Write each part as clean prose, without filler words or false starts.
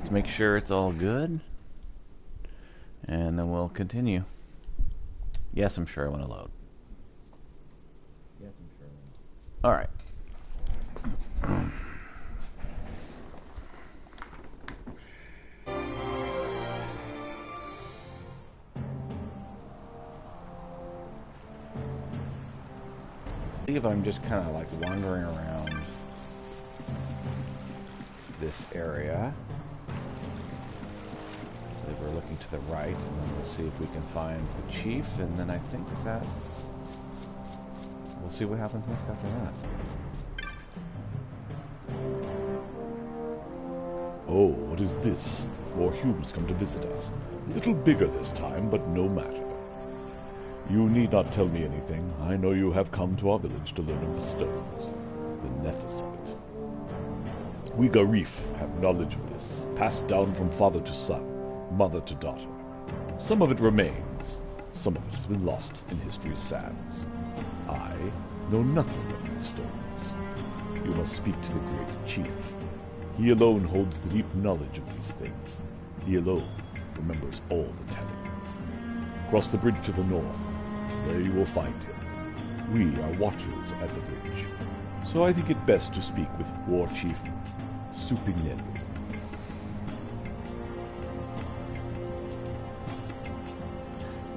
Let's make sure it's all good, and then we'll continue. Yes, I'm sure I want to load. Yes, I'm sure. All right. I believe I'm just kind of like wandering around this area. We're looking to the right, and then we'll see if we can find the chief, and then I think that's... We'll see what happens next after that. Oh, what is this? More humans come to visit us. A little bigger this time, but no matter. You need not tell me anything. I know you have come to our village to learn of the stones, the Nethicite. We Garif have knowledge of this, passed down from father to son, mother to daughter. Some of it remains, some of it has been lost in history's sands. I know nothing of these stones. You must speak to the great chief. He alone holds the deep knowledge of these things. He alone remembers all the tellings. Cross the bridge to the north. There you will find him. We are watchers at the bridge, so I think it best to speak with War Chief Supinelli.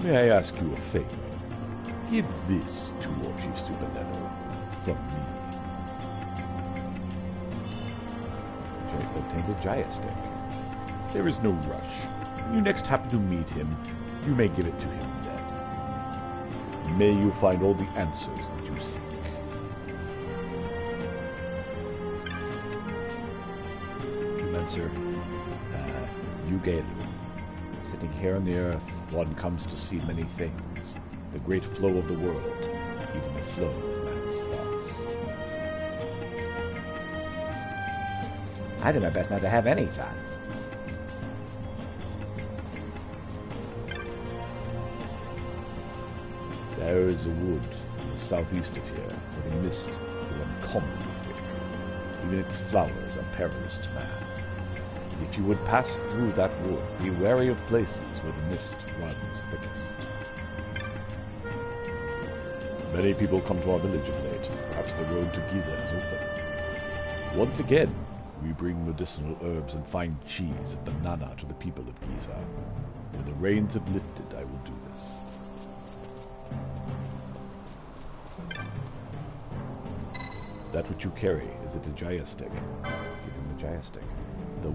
May I ask you a favor? Give this to War Chief Supinelli from me. Obtained a Jaya stick. There is no rush. When you next happen to meet him, you may give it to him then. May you find all the answers that you seek. Commencer, Ugelu. Sitting here on the earth, one comes to see many things. The great flow of the world, even the flow of man's thoughts. I do my best not to have any thoughts. There is a wood in the southeast of here where the mist is uncommonly thick. Even its flowers are perilous to man. If you would pass through that wood, be wary of places where the mist runs thickest. Many people come to our village of late. Perhaps the road to Giza is open. Once again, we bring medicinal herbs and fine cheese of banana to the people of Giza. When the rains have lifted, I will do this. That which you carry, is it a Jaya stick? Give him the Jaya stick. The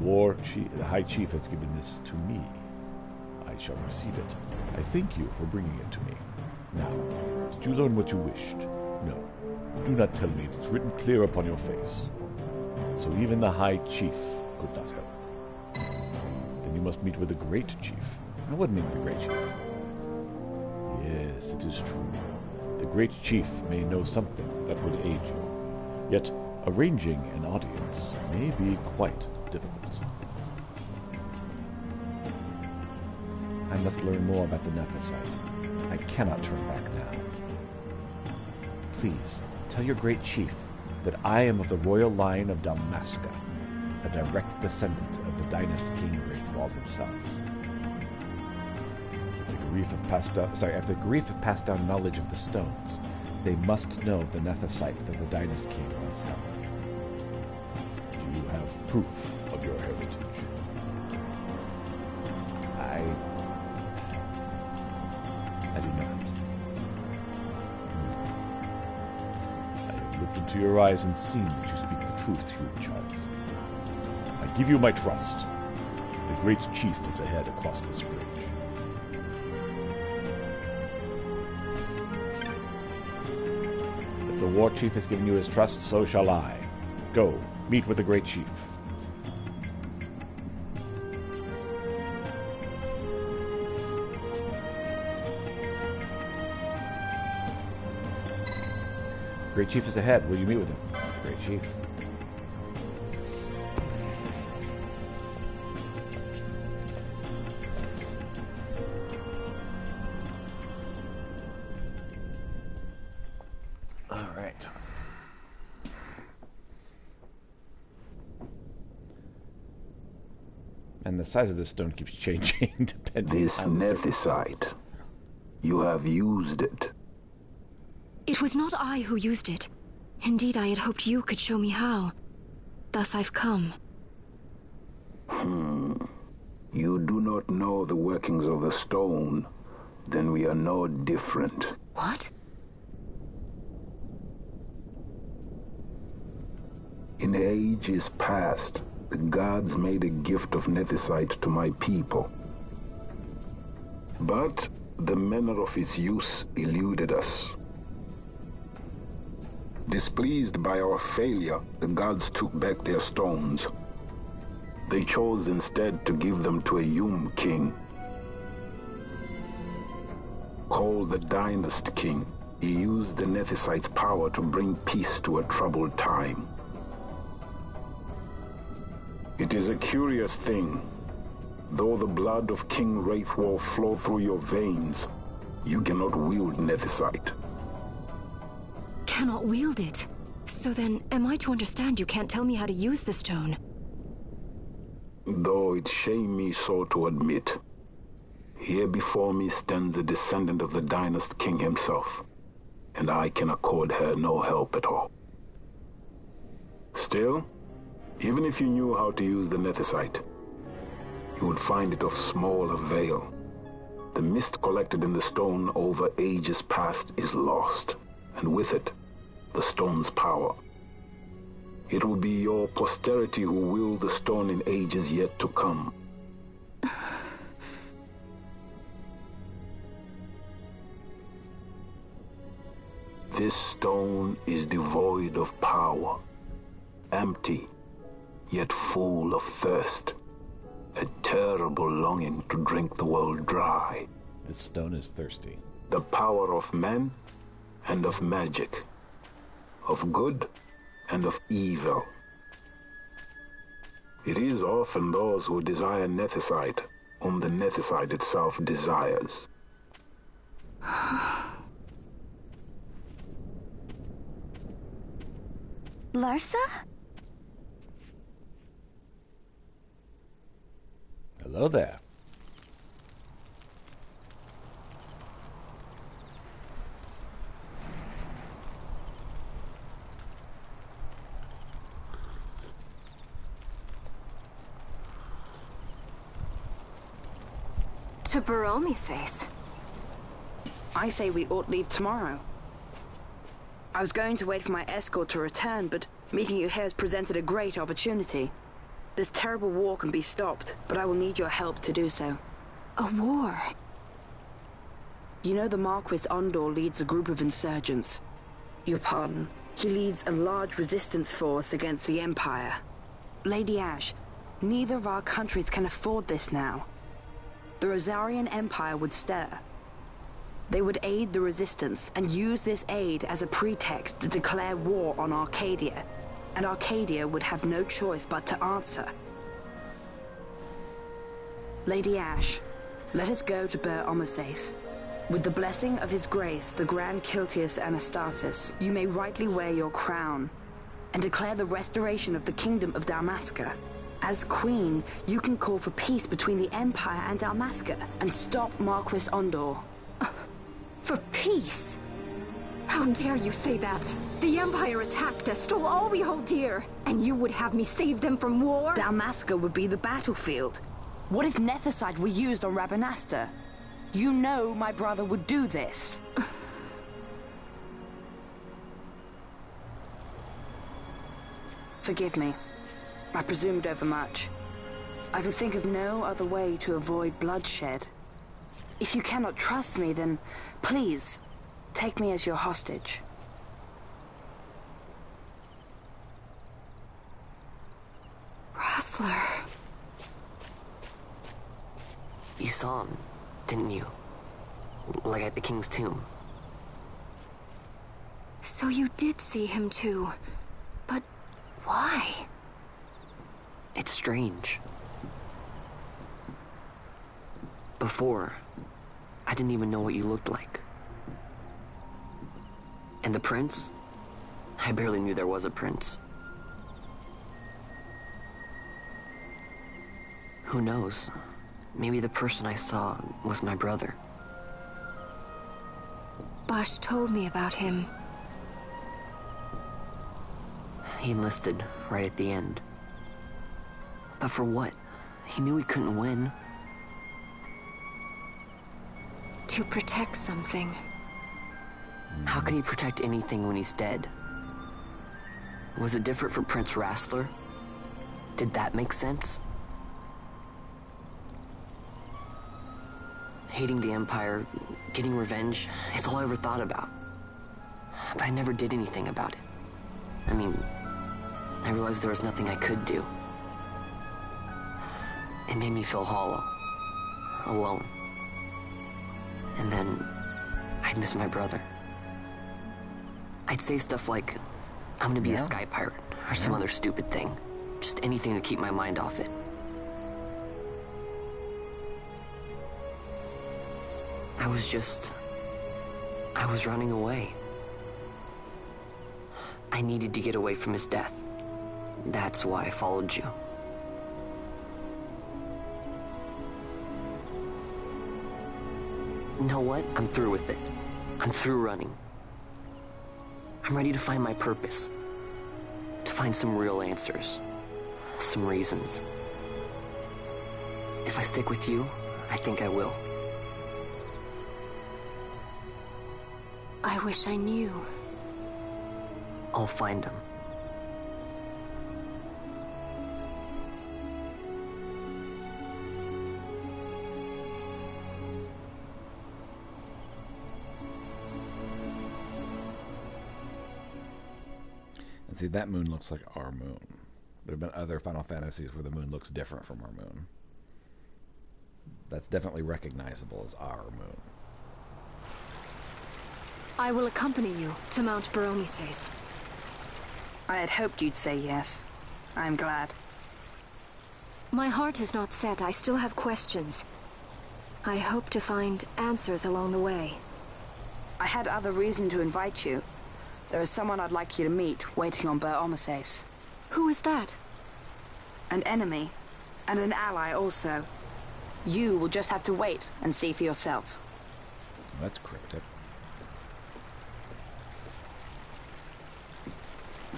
High Chief has given this to me. I shall receive it. I thank you for bringing it to me. Now, did you learn what you wished? No. Do not tell me. It is written clear upon your face. So even the High Chief could not help. Then you must meet with the Great Chief. I would meet the Great Chief. Yes, it is true. The Great Chief may know something that would aid you. Yet, arranging an audience may be quite difficult. I must learn more about the Nethicite. I cannot turn back now. Please, tell your great chief that I am of the royal line of Dalmasca, a direct descendant of the dynasty King Wraithwald himself. If the Garif have passed down knowledge of the stones, they must know the Nethicite that the dynasty King once held. Do you have proof of your heritage? I do not. I have looked into your eyes and seen that you speak the truth, Hugh Charles. I give you my trust. The Great Chief is ahead across this bridge. If the War Chief has given you his trust, so shall I. Go, meet with the Great Chief. Great Chief is ahead. Will you meet with him? Great Chief. All right. And the size of this stone keeps changing depending This on the nethicite, you have used it. It was not I who used it. Indeed, I had hoped you could show me how. Thus I've come. You do not know the workings of the stone, then we are no different. What? In ages past, the gods made a gift of nethicite to my people. But the manner of its use eluded us. Displeased by our failure, the gods took back their stones. They chose instead to give them to a Yum king. Called the Dynast King, he used the nethicite's power to bring peace to a troubled time. It is a curious thing. Though the blood of King Wraithwolf flow through your veins, you cannot wield nethicite. Cannot wield it. So then, am I to understand you can't tell me how to use the stone? Though it shame me so to admit, here before me stands a descendant of the Dynast King himself, and I can accord her no help at all. Still, even if you knew how to use the nethicite, you would find it of small avail. The mist collected in the stone over ages past is lost, and with it, the stone's power. It will be your posterity who wield the stone in ages yet to come. This stone is devoid of power, empty, yet full of thirst. A terrible longing to drink the world dry. This stone is thirsty. The power of men and of magic, of good and of evil. It is often those who desire nethicite whom the nethicite itself desires. Larsa? Hello there. To Baromi says. I say we ought leave tomorrow. I was going to wait for my escort to return, but meeting you here has presented a great opportunity. This terrible war can be stopped, but I will need your help to do so. A war? You know the Marquis Ondor leads a group of insurgents. Your pardon. He leads a large resistance force against the Empire. Lady Ash, neither of our countries can afford this now. The Rosarian Empire would stir. They would aid the resistance and use this aid as a pretext to declare war on Arcadia, and Arcadia would have no choice but to answer. Lady Ash, let us go to Ber Omases. With the blessing of His Grace, the Grand Kiltius Anastasis, you may rightly wear your crown and declare the restoration of the Kingdom of Dalmasca. As Queen, you can call for peace between the Empire and Dalmasca and stop Marquis Ondor. For peace? How dare you say that? The Empire attacked us, stole all we hold dear, and you would have me save them from war? Dalmasca would be the battlefield. What if nethicite were used on Rabanasta? You know my brother would do this. Forgive me. I presumed overmuch. I could think of no other way to avoid bloodshed. If you cannot trust me, then please, take me as your hostage. Rustler. You saw him, didn't you? Like at the King's tomb. So you did see him too. But why? It's strange. Before, I didn't even know what you looked like. And the prince? I barely knew there was a prince. Who knows? Maybe the person I saw was my brother. Bosch told me about him. He enlisted right at the end. But for what? He knew he couldn't win. To protect something. How can he protect anything when he's dead? Was it different for Prince Rassler? Did that make sense? Hating the Empire, getting revenge, it's all I ever thought about. But I never did anything about it. I mean, I realized there was nothing I could do. It made me feel hollow, alone. And then, I'd miss my brother. I'd say stuff like, I'm gonna be a sky pirate, or some other stupid thing. Just anything to keep my mind off it. I was running away. I needed to get away from his death. That's why I followed you. You know what? I'm through with it. I'm through running. I'm ready to find my purpose. To find some real answers. Some reasons. If I stick with you, I think I will. I wish I knew. I'll find them. And see, that moon looks like our moon. There have been other Final Fantasies where the moon looks different from our moon. That's definitely recognizable as our moon. I will accompany you to Mount Baromises. I had hoped you'd say yes. I'm glad. My heart is not set. I still have questions. I hope to find answers along the way. I had other reason to invite you. There is someone I'd like you to meet, waiting on Baromises. Who is that? An enemy, and an ally also. You will just have to wait and see for yourself. That's cryptic.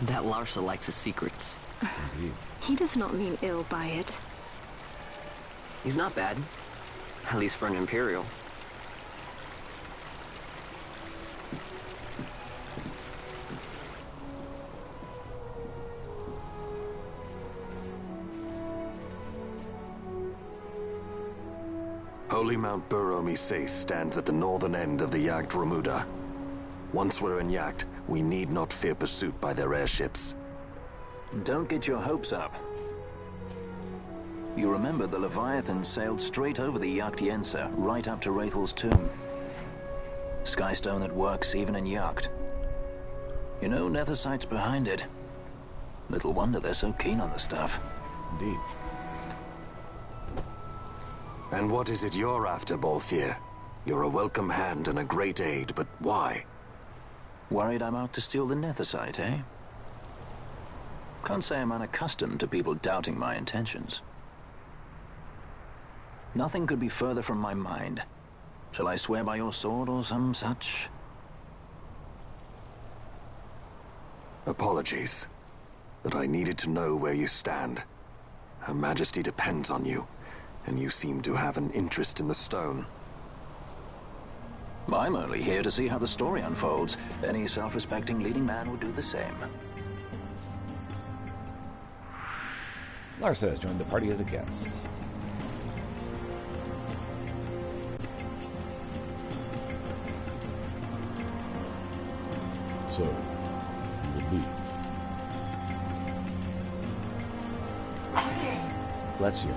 That Larsa likes his secrets. Indeed. He does not mean ill by it. He's not bad. At least for an Imperial. Holy Mount Baromises stands at the northern end of the Yacht Remuda. Once we're in Yacht, we need not fear pursuit by their airships. Don't get your hopes up. You remember the Leviathan sailed straight over the Yacht Yensa, right up to Wraithel's tomb. Skystone that works even in Yacht. You know, Nethersight's behind it. Little wonder they're so keen on the stuff. Indeed. And what is it you're after, Balthier? You're a welcome hand and a great aid, but why? Worried I'm out to steal the Nethersight, eh? Can't say I'm unaccustomed to people doubting my intentions. Nothing could be further from my mind. Shall I swear by your sword or some such? Apologies, but I needed to know where you stand. Her Majesty depends on you, and you seem to have an interest in the stone. I'm only here to see how the story unfolds. Any self-respecting leading man would do the same. Larsa has joined the party as a guest. So, you will leave. Bless you.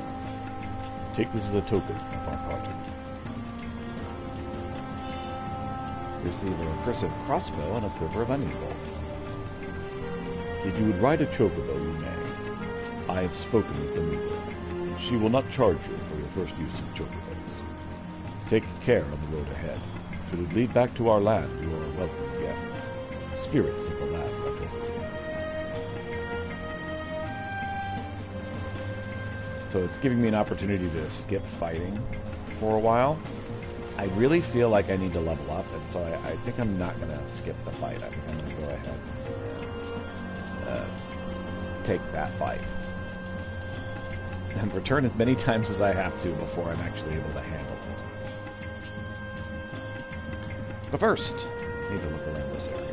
Take this as a token of our parting. Receive a recursive crossbow and a quiver of onion bolts. If you would ride a chocobo, you may. I have spoken with the Meagle. She will not charge you for your first use of chocobos. Take care on the road ahead. Should it lead back to our land, you are welcome guests. Spirits of the land watch over you. So it's giving me an opportunity to skip fighting for a while. I really feel like I need to level up, and so I think I'm not going to skip the fight. I think I'm going to go ahead and take that fight. And return as many times as I have to before I'm actually able to handle it. But first, I need to look around this area.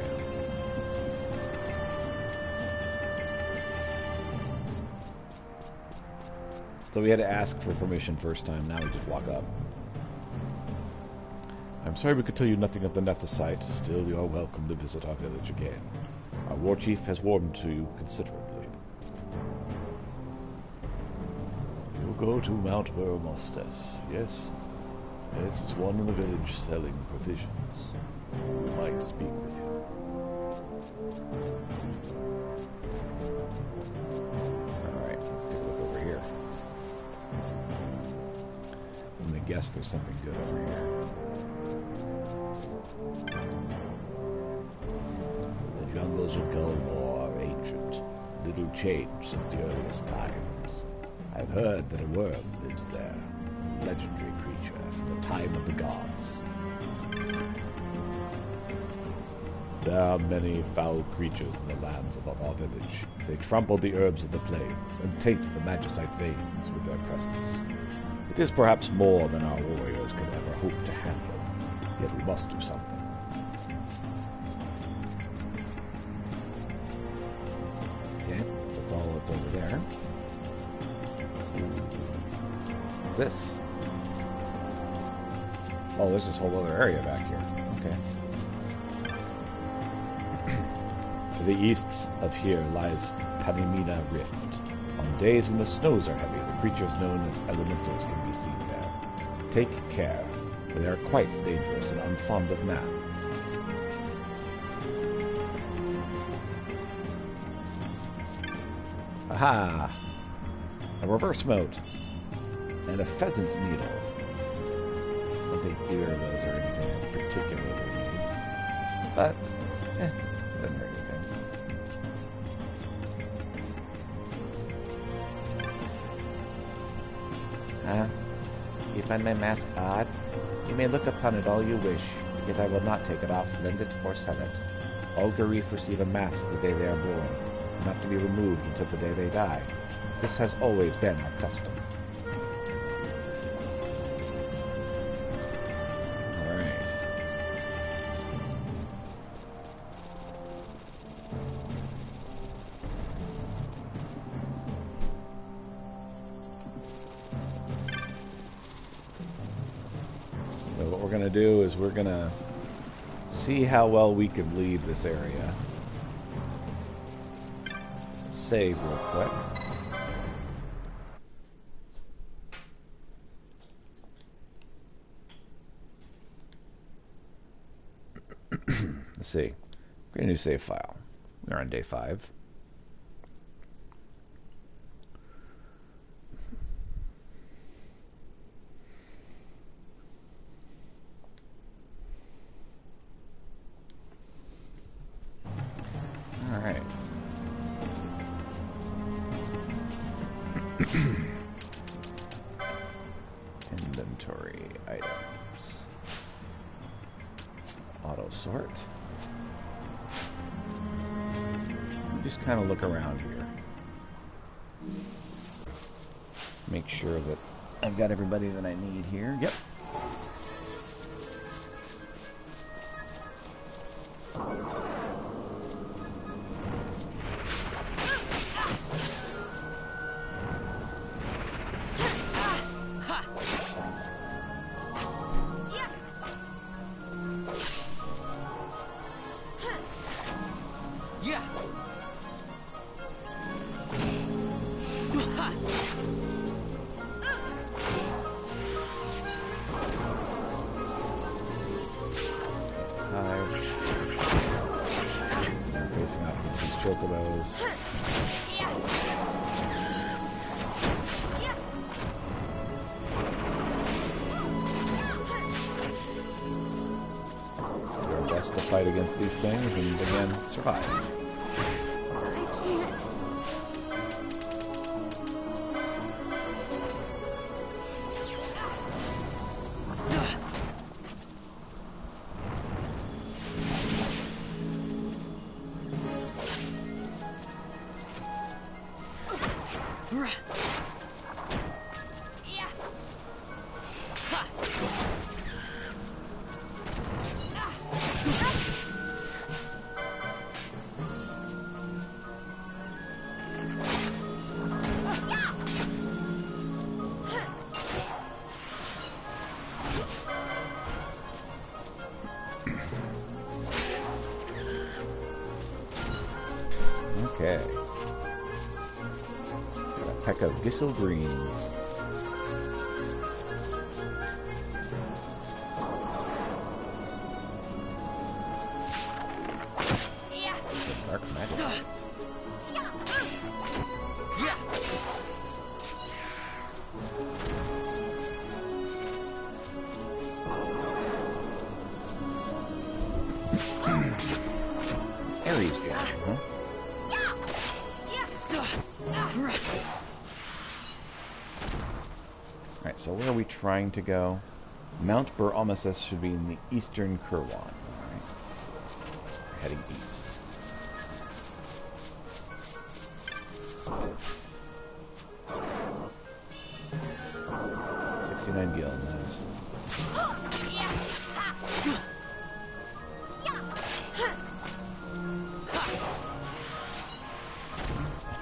So we had to ask for permission first time, now we just walk up. I'm sorry we could tell you nothing of the Nethicite. Still, you are welcome to visit our village again. Our war chief has warmed to you considerably. You go to Mount Burmostes, yes? Yes, it's one in the village selling provisions. We might speak with him. Alright, let's take a look over here. I'm gonna guess there's something good over here. The jungles of Gulmore are ancient. Little changed since the earliest times. I've heard that a worm lives there. A legendary creature from the time of the gods. There are many foul creatures in the lands above our village. They trample the herbs of the plains and taint the magicite veins with their presence. It is perhaps more than our warriors could ever hope to handle, yet we must do something. Okay, that's all that's over there. What's this? Oh, there's this whole other area back here. Okay. To the east of here lies Panimina Rift. On days when the snows are heavy, the creatures known as elementals can be seen there. Take care, for they are quite dangerous and unfond of man. Aha! A reverse moat. And a pheasant's needle. I don't think either of those are anything I particularly need. But, doesn't hurt anything. You find my mask odd? You may look upon it all you wish, yet I will not take it off, lend it, or sell it. All Garif receive a mask the day they are born, not to be removed until the day they die. This has always been our custom. Alright. So what we're going to do is we're going to see how well we can leave this area. Save real quick. Let's see. We're going to save file. We're on day 5. All right. Inventory items. Auto sort. Just kind of look around here. Make sure that I've got everybody that I need here. Yep. Fight against these things and again survive. I can't. Okay. Got a peck of Gissel greens. Dark magic. Ares gem, huh? Alright, so where are we trying to go? Mount Bur Almasis should be in the eastern Kurwan. Alright. We're heading east. $69 gil, nice.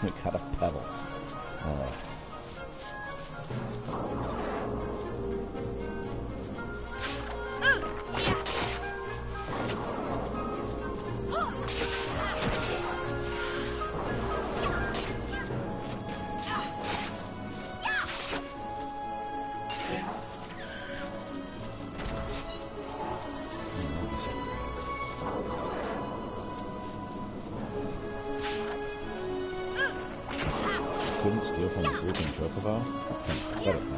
We got a pebble. Couldn't steal from the sleeping chocobo? That's kind of pathetic now.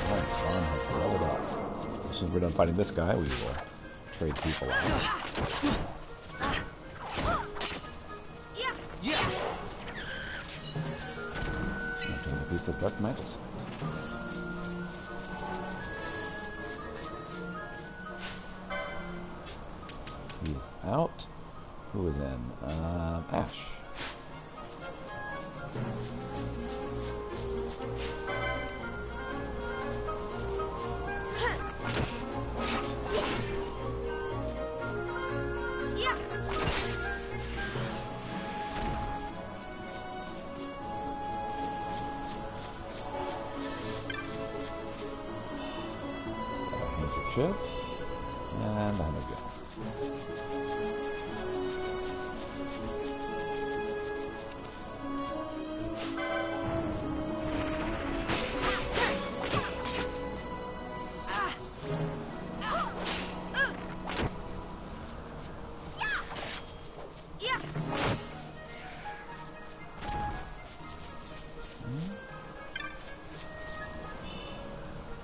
Alright, Vaughn has leveled up. As soon as we're done fighting this guy, we will trade people out. It's not a piece of dark magic. He's out. Who is in? Ash. Got a handkerchief. And there we go.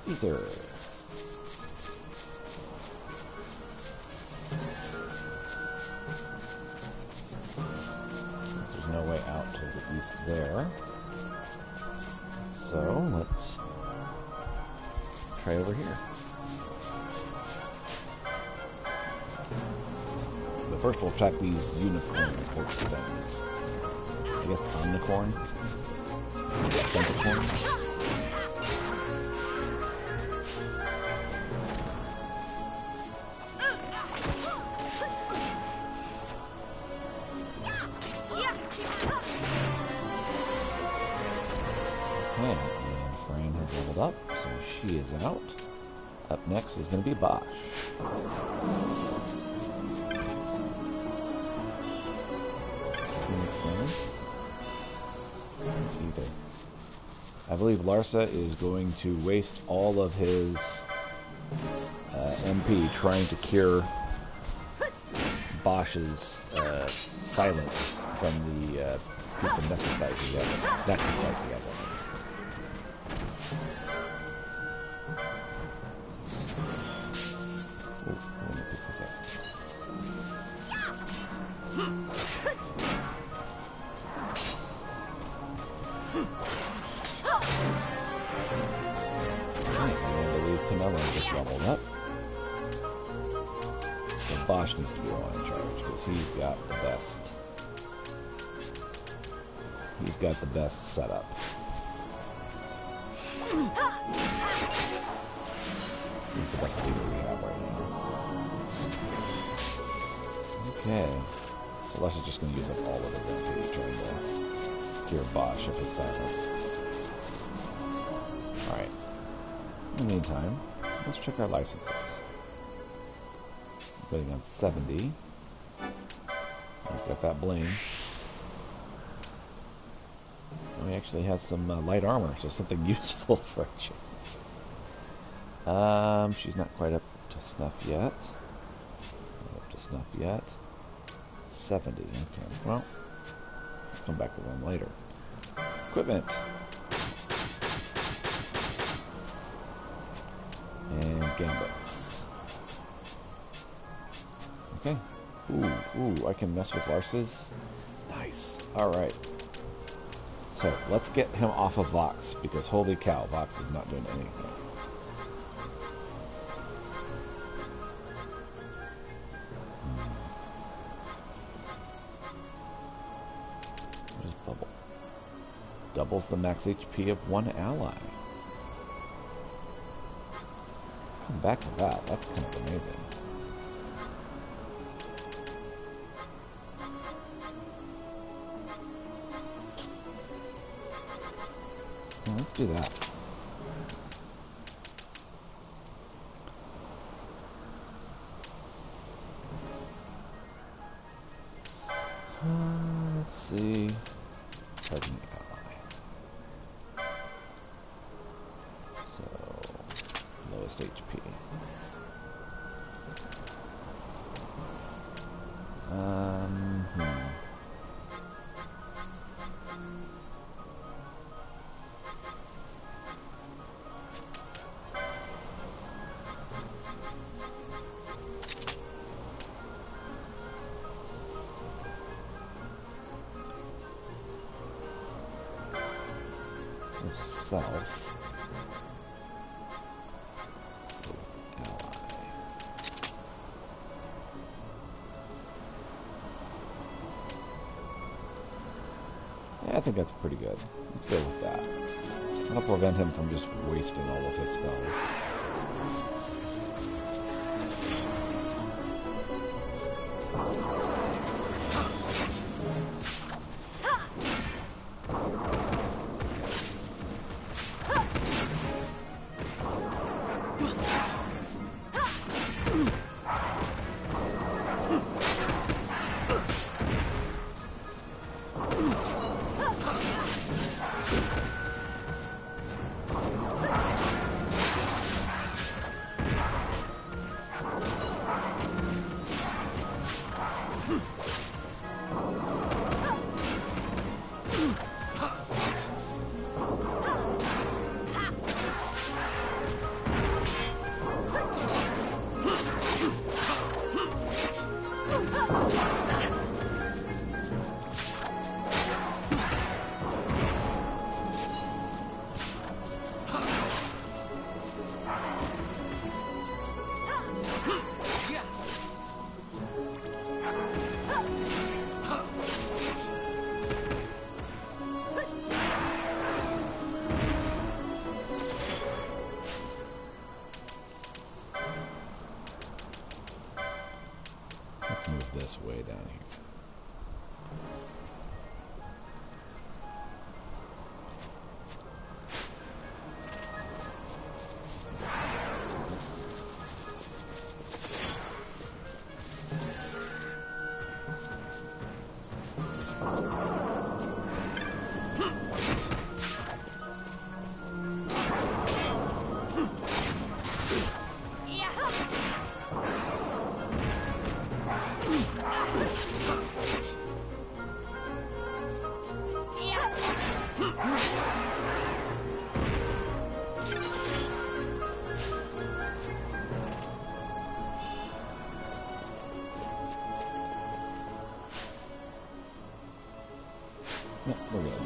Ether. There's no way out to the east there. So let's try over here. But first we'll track these unicorn horse things. I guess omnicorn? Centacorn? And Fran has leveled up, so she is out. Up next is going to be Bosch. Either. I believe Larsa is going to waste all of his MP trying to cure Bosch's silence from the people necessite he has. That necessite he has on him. Let me pick this up. Ella just leveled up. So Bosch needs to be the one in charge because he's got the best. He's got the best setup. He's the best leader we have right now. Okay. So Lush is just going to use up all of it then, trying to cure Bosch of his silence. Alright. In the meantime, let's check our licenses. Waiting on 70. We've got that bling. And he actually has some light armor, so something useful for a change. She's not quite up to snuff yet. Not up to snuff yet. 70. Okay, well, I'll come back to them later. Equipment. And gambits. Okay. Ooh, I can mess with Lars's. Nice. Alright. So, let's get him off of Vox, because holy cow, Vox is not doing anything. What is Bubble? Doubles the max HP of one ally. Come back to that. That's kind of amazing. Yeah, let's do that. Let's see. Targeting ally. So, lowest HP. Self. Ally. Yeah, I think that's pretty good. Let's go with that. That'll prevent him from just wasting all of his spells. This way down here. No, we're good.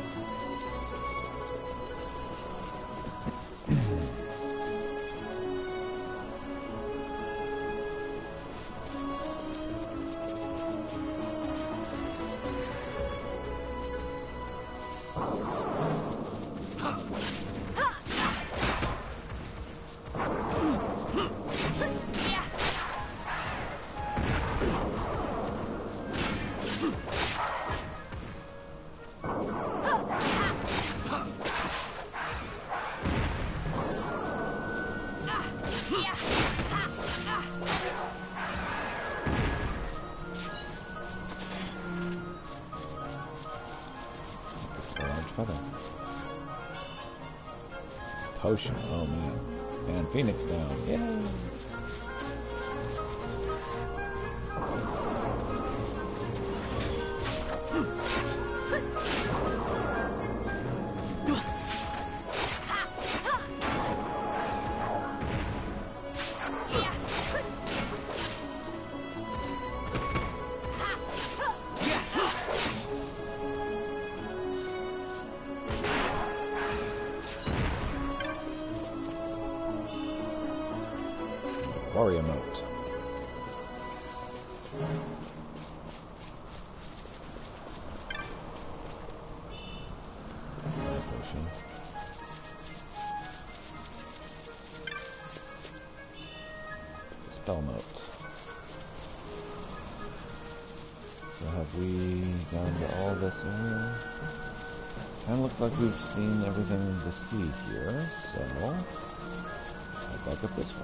Large feather. Potion. Oh man. And Phoenix down. Yay! Warrior note. Potion. Spell note. So have we gone to all this area? Kind of looks like we've seen everything to see here, so I'll back up this way.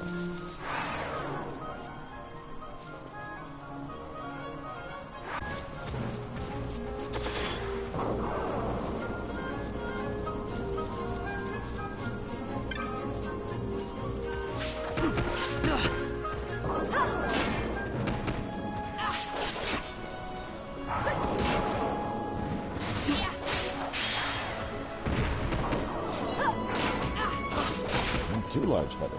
Two large feathers.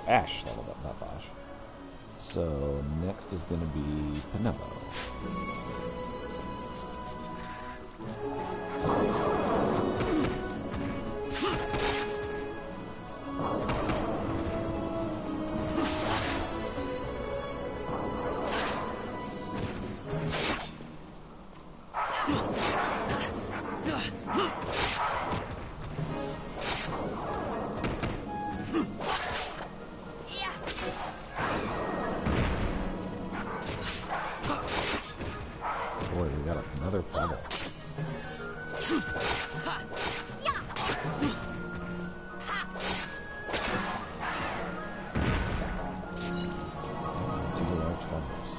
Ash leveled up, not Bosch. So next is going to be Pinello. Boy, we got another problem. Two large feathers.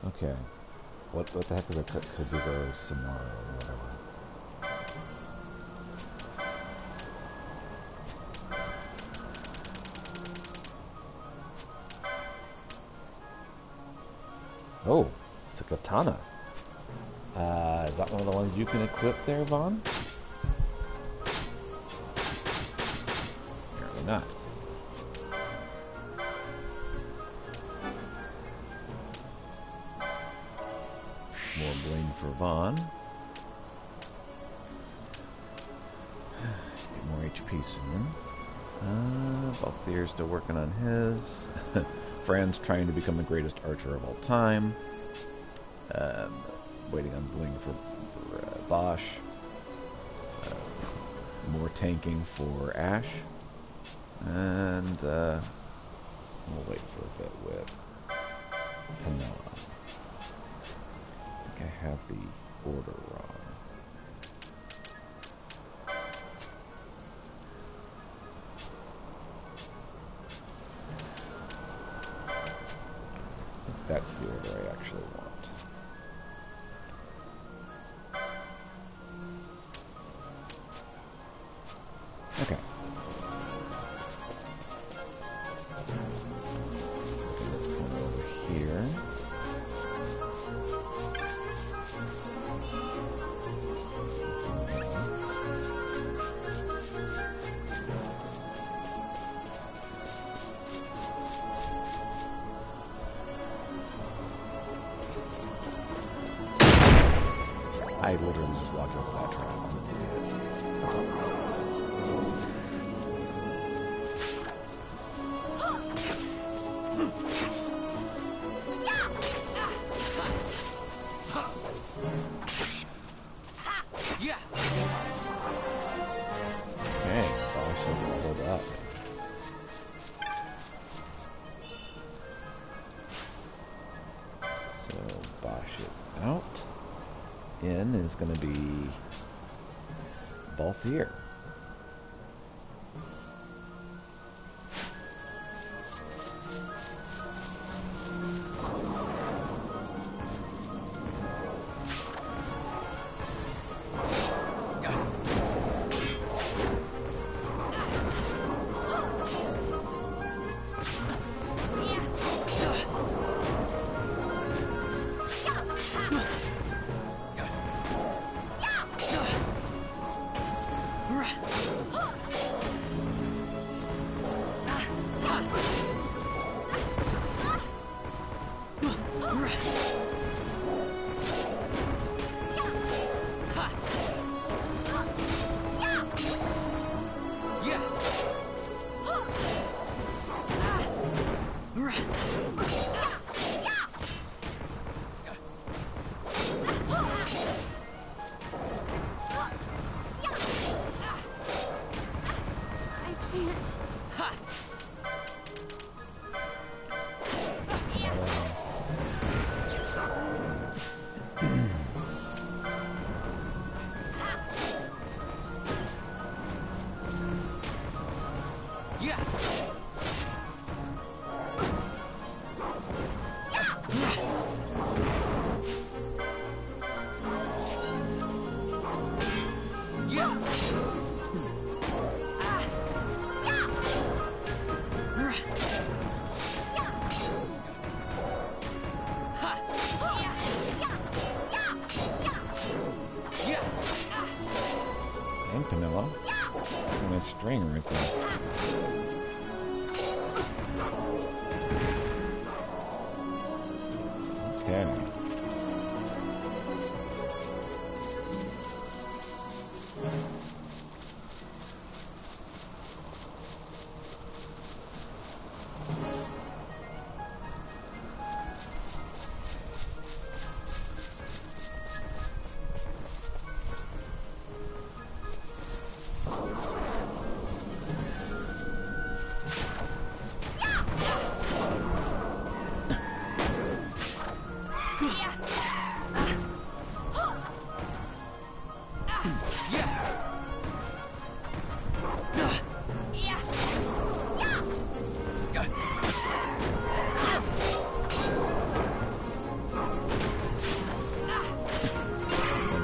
Okay. What the heck is a Kagura Samara or whatever? Oh, it's a katana. Is that one of the ones you can equip there, Vaughn? Apparently not. for Vaughn. Get more HP soon. Balthier's still working on his. Fran's trying to become the greatest archer of all time. Waiting on Bling for Bosch. More tanking for Ash. And we'll wait for a bit with Penella. I think I have the order wrong. That's the order I actually want. Okay. Okay, let's come over here. I literally just walked over that trap. I'm an idiot. Okay, Bosch has leveled up. So Bosch is out. In is going to be Balthier. And Penella. And a string right there. Okay.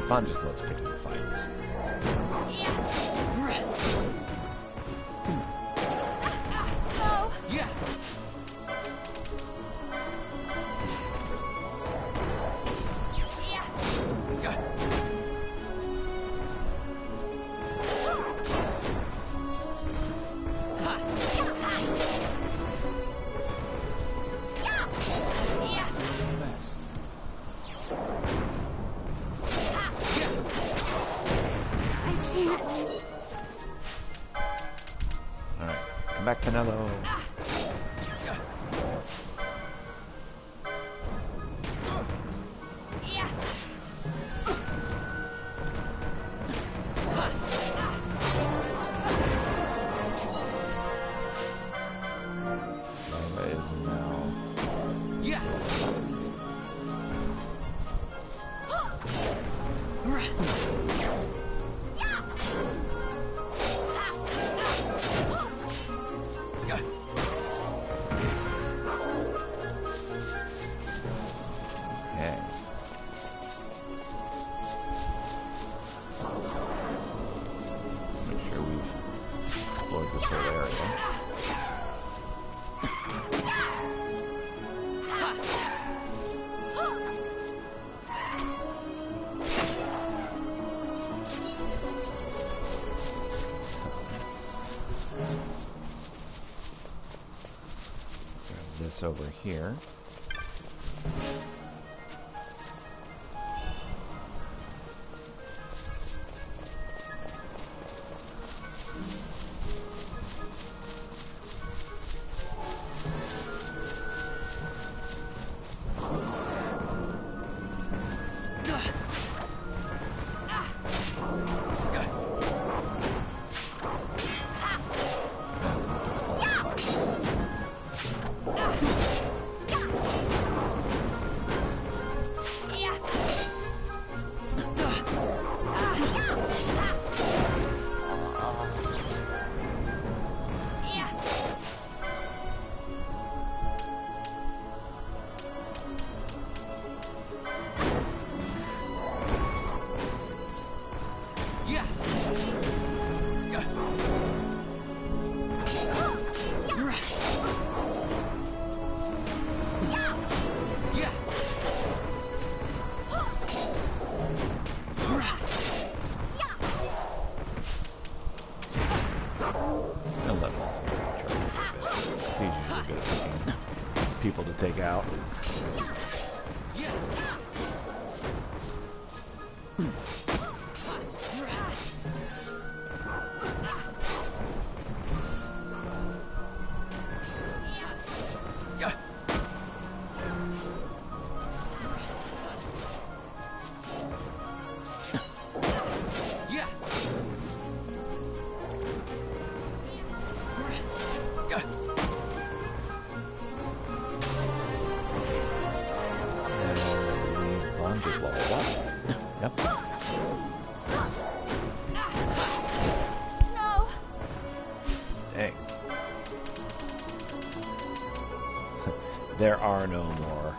Fun just lets pick the fights. back, Pinello. Over here. People to take out. There are no more.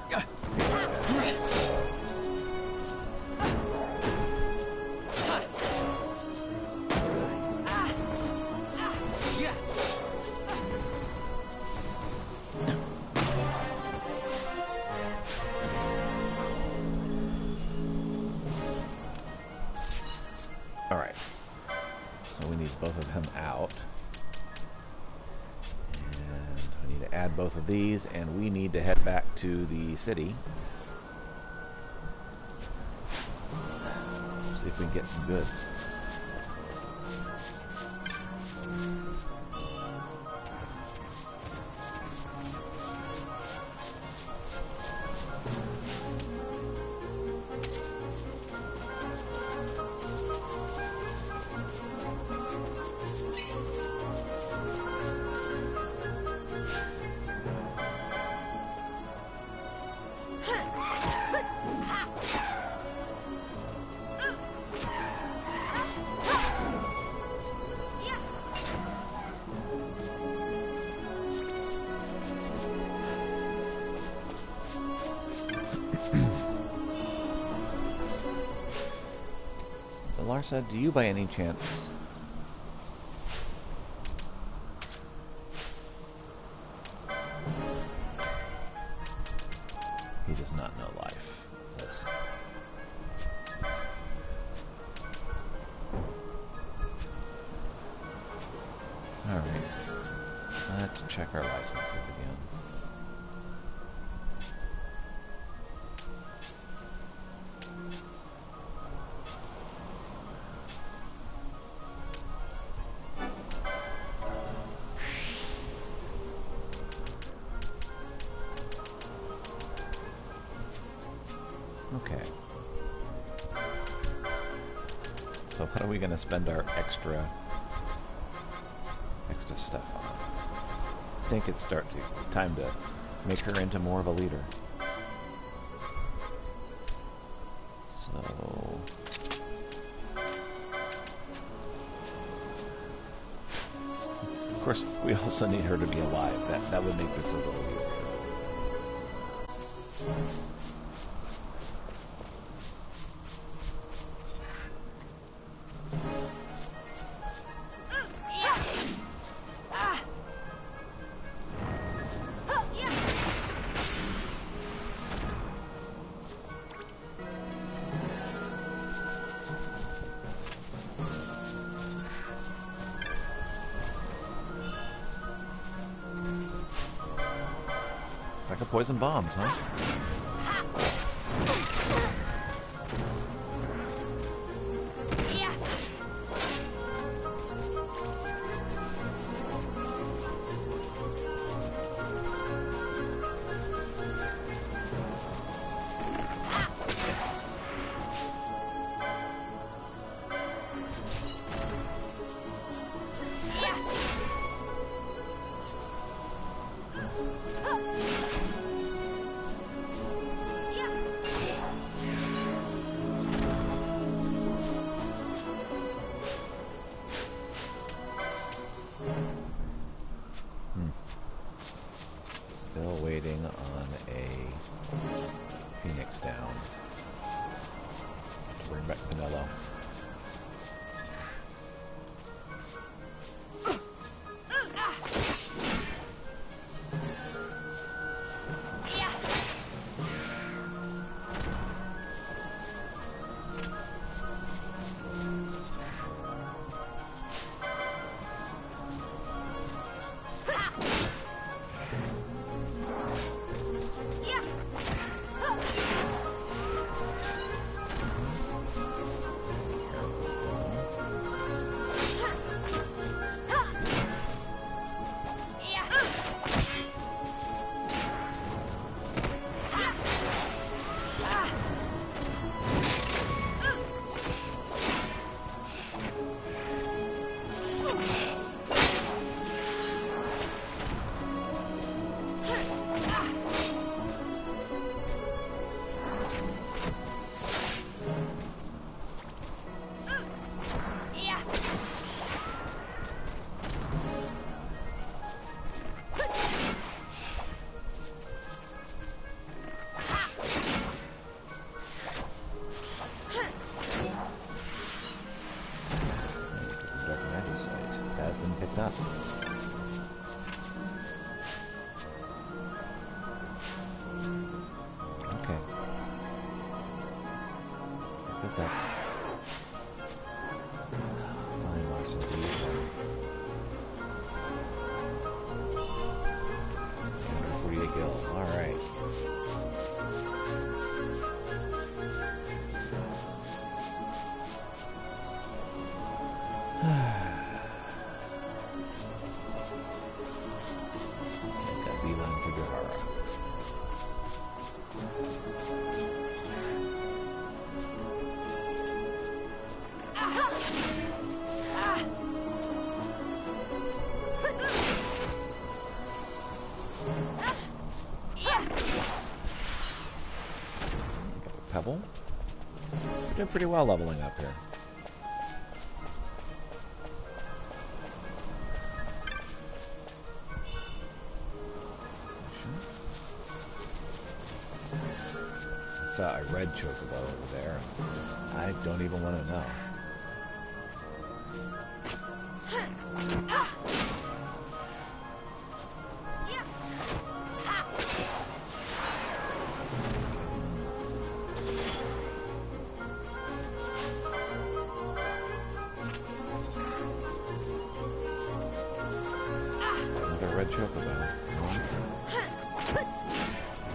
All right. So we need both of them out. Add both of these, and we need to head back to the city. See if we can get some goods. Larsa, do you by any chance he does not know life. Ugh. Alright. Let's check our licenses again. Okay. So what are we going to spend our extra stuff on? I think it's time to make her into more of a leader. So... Of course, we also need her to be alive. That would make this a little easier. Like a poison bombs, huh? Still waiting on a Phoenix down to bring back Vanilla. Up. Okay. Pick this up. Fine, Larson, please. 148 gil. Alright. Pebble. We're doing pretty well leveling up here. I saw a red chocobo over there. I don't even want to know.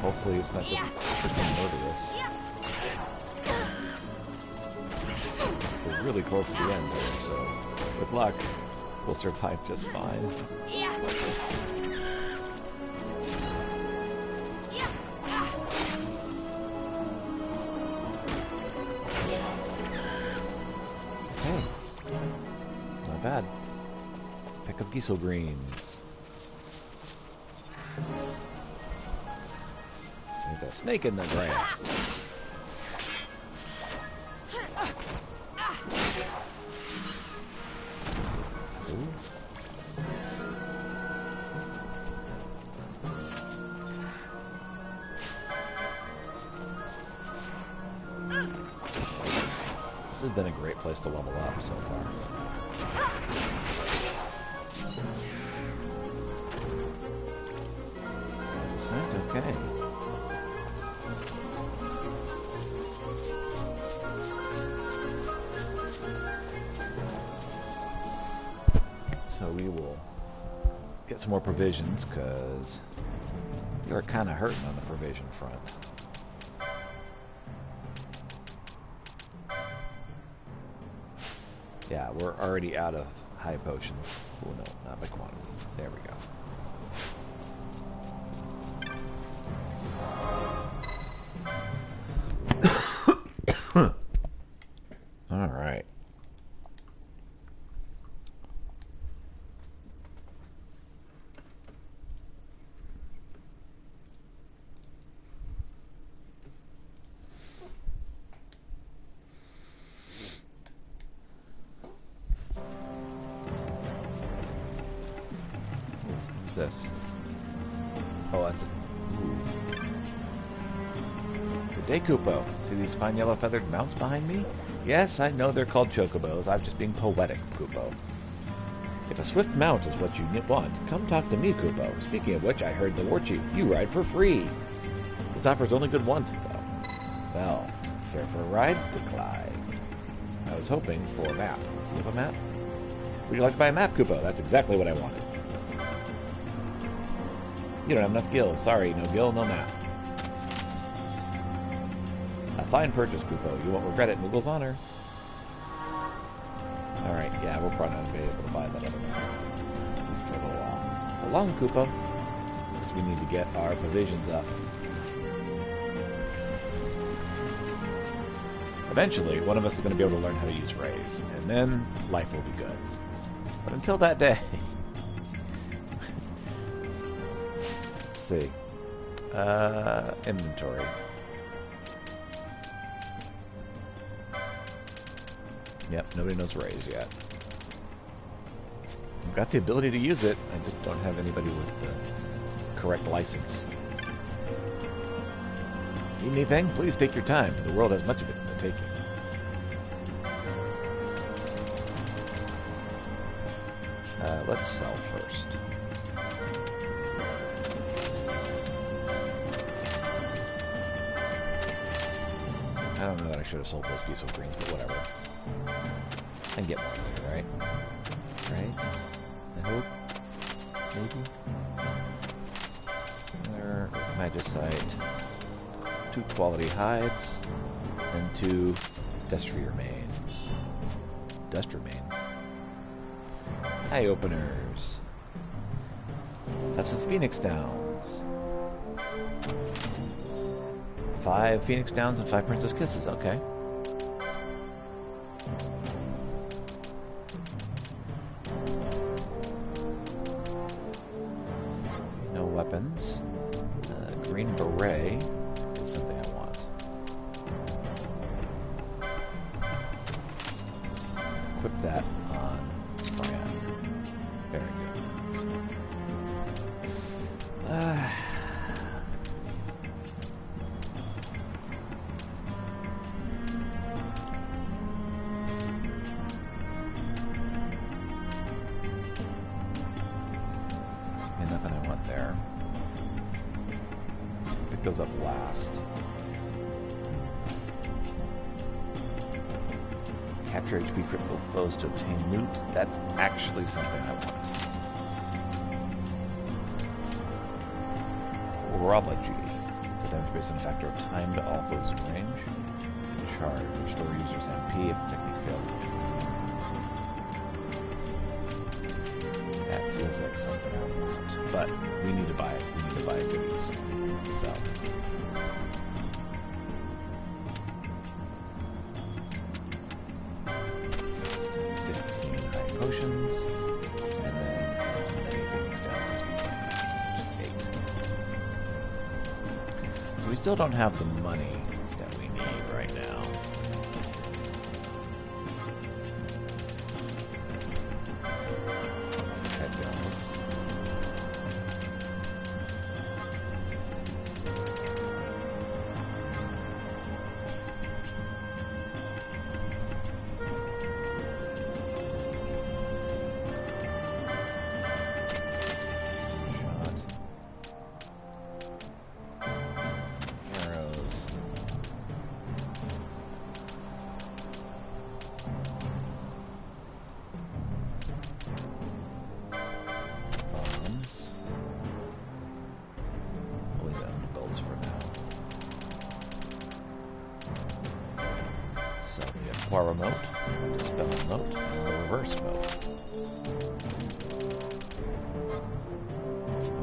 Hopefully it's not just freaking murderous. We're really close to the end here, so with luck, we'll survive just fine. Piso greens. There's a snake in the grass. Ooh. This has been a great place to level up so far. Okay. So we will get some more provisions, because you're kind of hurting on the provision front. Yeah, we're already out of high potions. Oh no, not by quantity. There we go. All right. What's this? Oh, that's a... Ooh. Good day, Kupo. See these fine yellow feathered mounts behind me? Yes, I know they're called chocobos. I'm just being poetic, Kupo. If a swift mount is what you want, come talk to me, Kupo. Speaking of which, I heard the war chief. You ride for free. This offer's only good once, though. Well, care for a ride? Decline. I was hoping for a map. Do you have a map? Would you like to buy a map, Kupo? That's exactly what I wanted. You don't have enough gil. Sorry, no gil, no map. A fine purchase, Kupo. You won't regret it. Moogle's honor. Alright, yeah, we're probably not going to be able to buy that other map. At least for a little while. So long, Kupo. Because we need to get our provisions up. Eventually, one of us is going to be able to learn how to use rays. And then, life will be good. But until that day... Let's see. Inventory. Yep, nobody knows rays yet. I've got the ability to use it, I just don't have anybody with the correct license. Need anything? Please take your time. The world has much of it to take you. Let's sell first. I don't know that I should have sold those piece of greens, but whatever. I can get more later, right? Right? I hope. Maybe. Another magicite. 2 quality hides. And 2 dust remains. Dust remains. Eye openers. That's the Phoenix Downs. 5 Phoenix Downs and 5 Princess Kisses. Okay. No weapons. Green beret is something I want. Equip that on Fran. Very good. Nothing I want there. It goes up last. Capture HP critical foes to obtain loot. That's actually something I want. Horology. The damage based on a factor of time to all foes in range. And charge. Restore user's MP if the technique fails. That feels like something I want. But we need to buy it. We need to buy goodies. So. Potions, and then we still don't have the money that we need right now. Remote, dispel remote, and the reverse mode.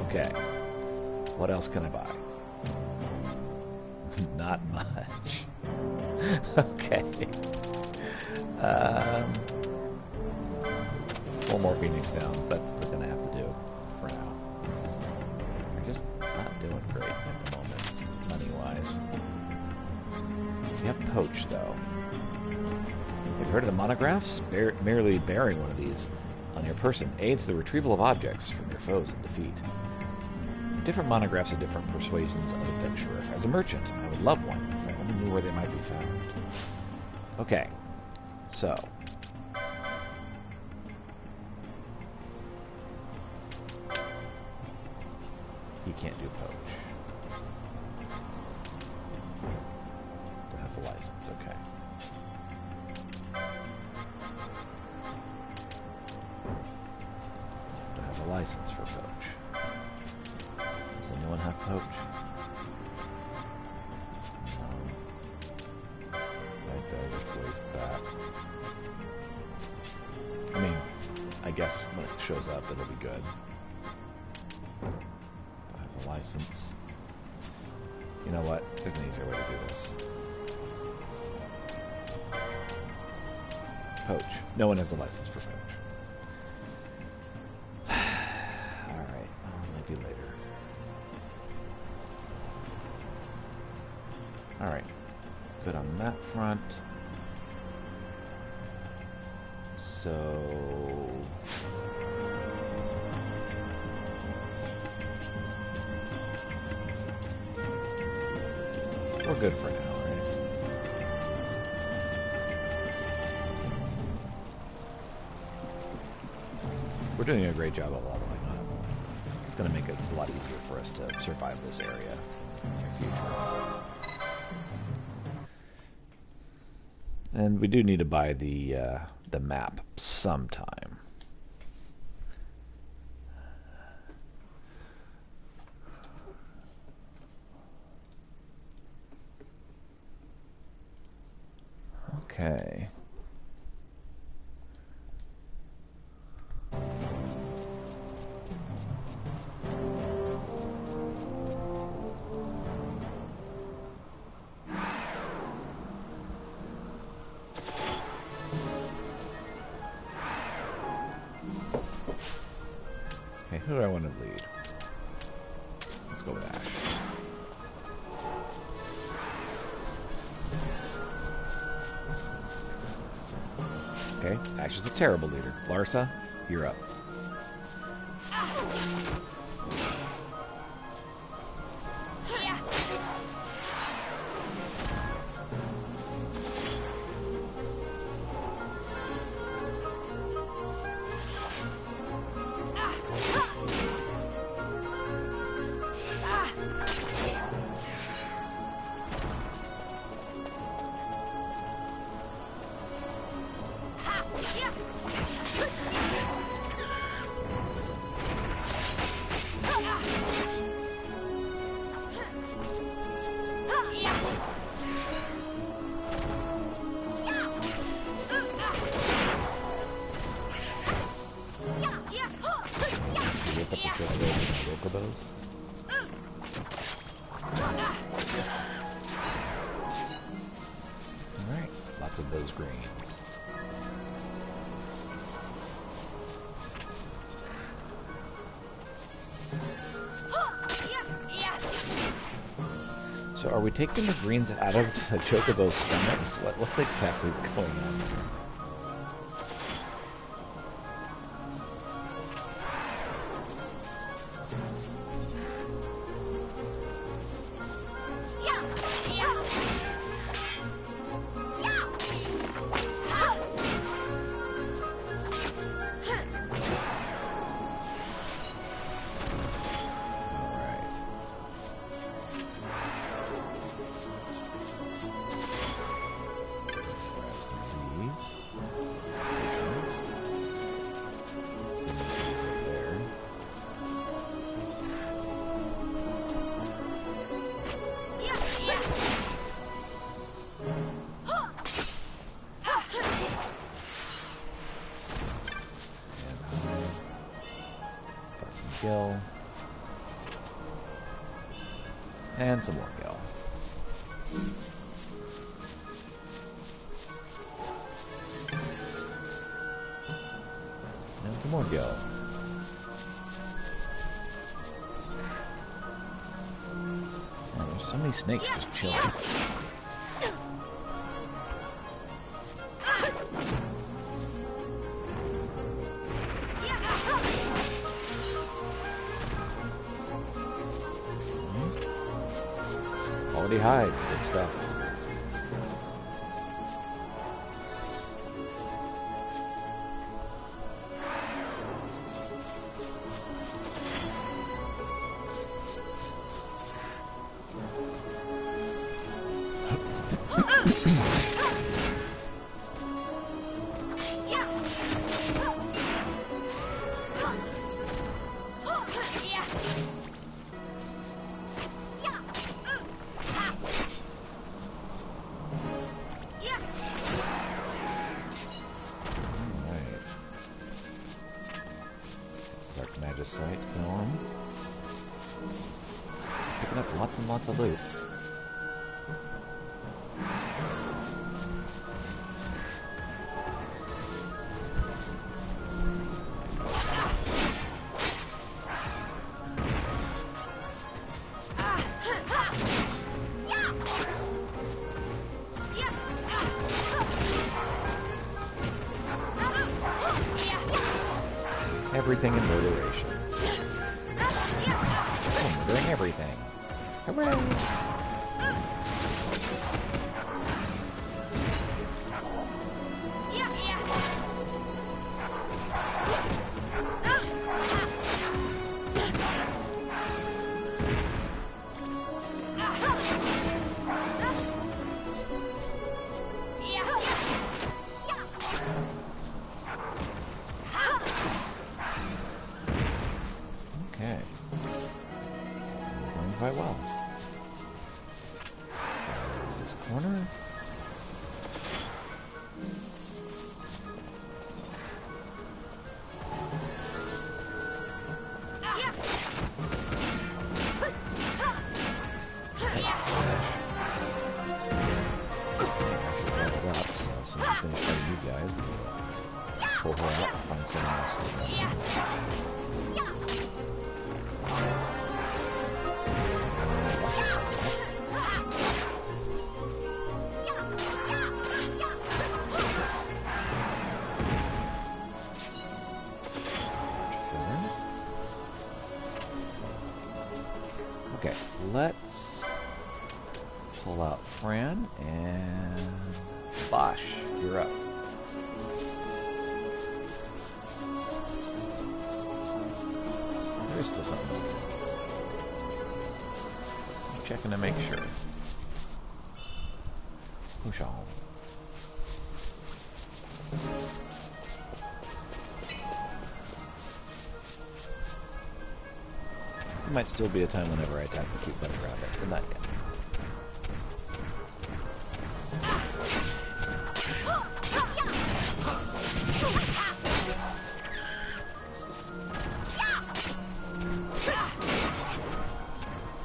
Okay. What else can I buy? Not much. Okay. 4 more Phoenix Downs. That's gonna have to do for now. We're just not doing great at the moment, money-wise. We have Poach, though. Have you heard of the monographs? Merely bearing one of these on your person aids the retrieval of objects from your foes in defeat. Different monographs have different persuasions of adventurer. As a merchant, I would love one if I only knew where they might be found. Okay, so he can't do poach. Don't have the license, okay. License for poach. Does anyone have poach? No. I just waste that. I mean, I guess when it shows up, it'll be good. Do I have the license? You know what? There's an easier way to do this. Poach. No one has a license for poach. Later. Alright. Good on that front. So we're good for now, right? We're doing a great job of leveling up. It's going to make it a lot easier for us to survive this area in the near future. And we do need to buy the map sometime. Okay. Who do I want to lead? Let's go with Ash. Okay, Ash is a terrible leader. Larsa, you're up. Alright, lots of those greens. So are we taking the greens out of the chocobo's stomachs? What exactly is going on? Gil. And some more Gil. And some more Gil. Oh, there's so many snakes just chilling. Hide. Good stuff. Sight going. Picking up lots and lots of loot. Everything in murderation. I'm murdering everything. Hooray! Quite well. This corner. Pull her out and find someone else to go. Okay, let's pull out Fran and Bosch, you're up. There's still something over there. I'm checking to make sure. Push on. There might still be a time whenever I attack the cute bunny rabbit, but not yet.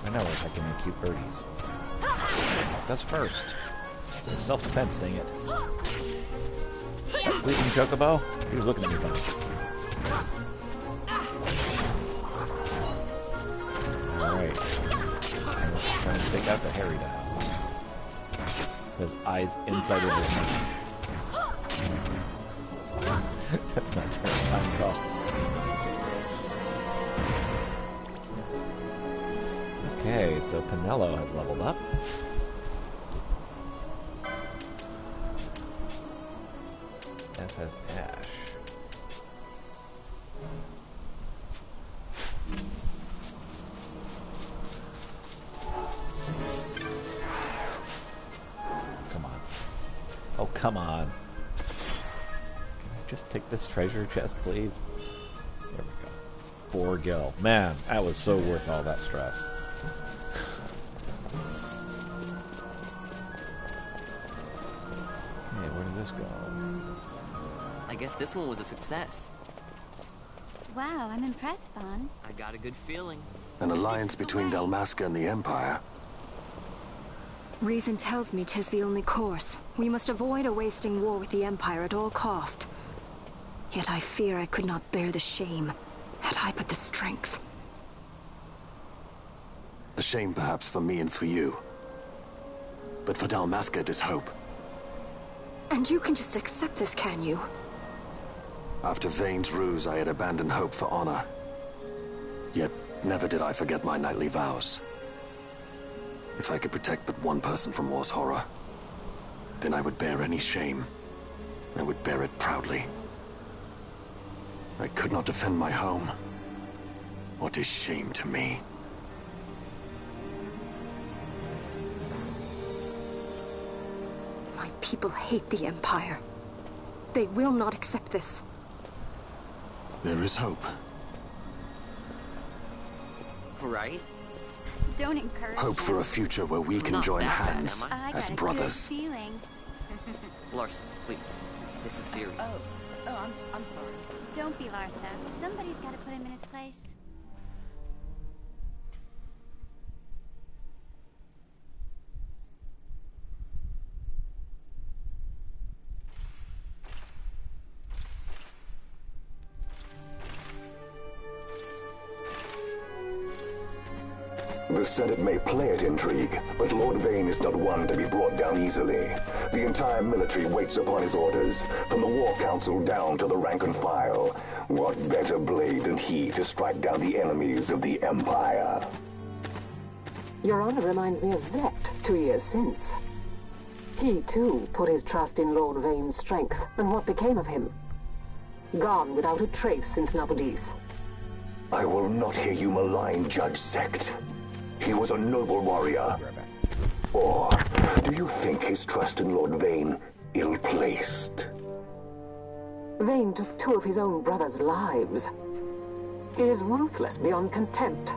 I know if I can make cute birdies. That's first. Self-defense, dang it. That sleeping chocobo? He was looking at me funny. Alright. I'm trying to take got the hairy down. His eyes inside of his mouth. That's not terrifying at all. Okay, so Pinello has leveled up. As has Ash. Come on. Oh, come on. Can I just take this treasure chest, please? There we go. 4 gil. Man, that was so worth all that stress. Okay, where does this go? I guess this one was a success. Wow, I'm impressed, Bon. I got a good feeling. An alliance between Dalmasca and the Empire. Reason tells me 'tis the only course. We must avoid a wasting war with the Empire at all cost. Yet I fear I could not bear the shame, had I but the strength. A shame perhaps for me and for you. But for Dalmasca it is hope. And you can just accept this, can you? After Vane's ruse, I had abandoned hope for honor. Yet, never did I forget my knightly vows. If I could protect but one person from war's horror, then I would bear any shame. I would bear it proudly. I could not defend my home. What is shame to me? My people hate the Empire. They will not accept this. There is hope. Right? Don't encourage Hope for a future where we can Not join that bad, hands am I? as brothers. Feeling. Larson, please. This is serious. I'm sorry. Don't be Larsa. Somebody's got to put him in his place. The Senate may play at intrigue, but Lord Vane is not one to be brought down easily. The entire military waits upon his orders, from the War Council down to the rank and file. What better blade than he to strike down the enemies of the Empire? Your Honor reminds me of Zect 2 years since. He, too, put his trust in Lord Vane's strength, and what became of him? Gone without a trace since Nabudis. I will not hear you malign Judge Zect. He was a noble warrior. Or do you think his trust in Lord Vane ill-placed? Vane took 2 of his own brothers' lives. He is ruthless beyond contempt.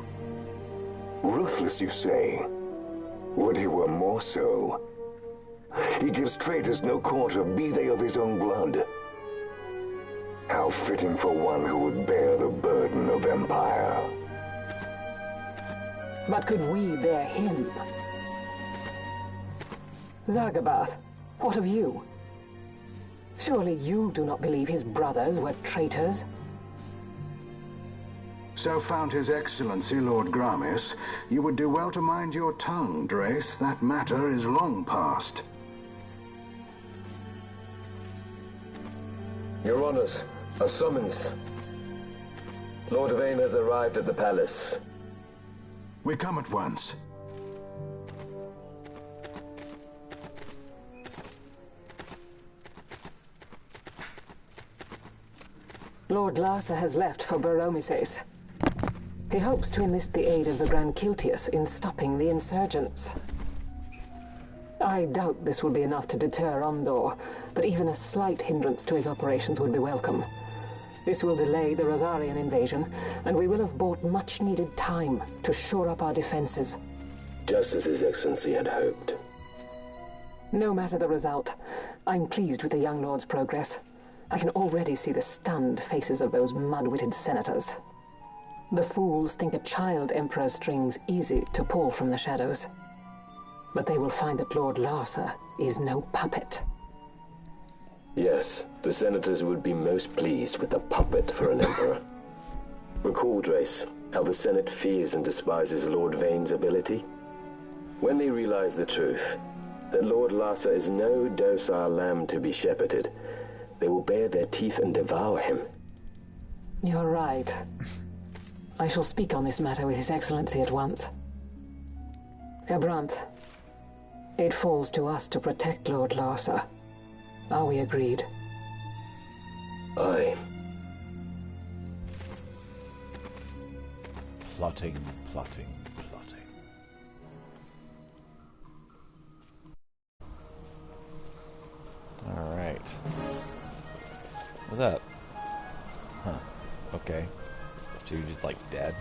Ruthless, you say? Would he were more so. He gives traitors no quarter, be they of his own blood. How fitting for one who would bear the burden of empire. But could we bear him? Zagabath, what of you? Surely you do not believe his brothers were traitors? So found His Excellency Lord Gramis, you would do well to mind your tongue, Drace. That matter is long past. Your Honors, a summons. Lord Vane has arrived at the palace. We come at once. Lord Larsa has left for Baromises. He hopes to enlist the aid of the Grand Kiltius in stopping the insurgents. I doubt this will be enough to deter Ondor, but even a slight hindrance to his operations would be welcome. This will delay the Rosarian invasion, and we will have bought much-needed time to shore up our defenses. Just as His Excellency had hoped. No matter the result, I'm pleased with the young lord's progress. I can already see the stunned faces of those mud-witted senators. The fools think a child emperor's strings easy to pull from the shadows. But they will find that Lord Larsa is no puppet. Yes, the senators would be most pleased with a puppet for an emperor. Recall, Drace, how the Senate fears and despises Lord Vane's ability. When they realize the truth, that Lord Larsa is no docile lamb to be shepherded, they will bare their teeth and devour him. You're right. I shall speak on this matter with His Excellency at once. Abranth, it falls to us to protect Lord Larsa. Are we agreed? Aye. Plotting, plotting, plotting. Alright. What's up? Huh. Okay. So you're just like dead?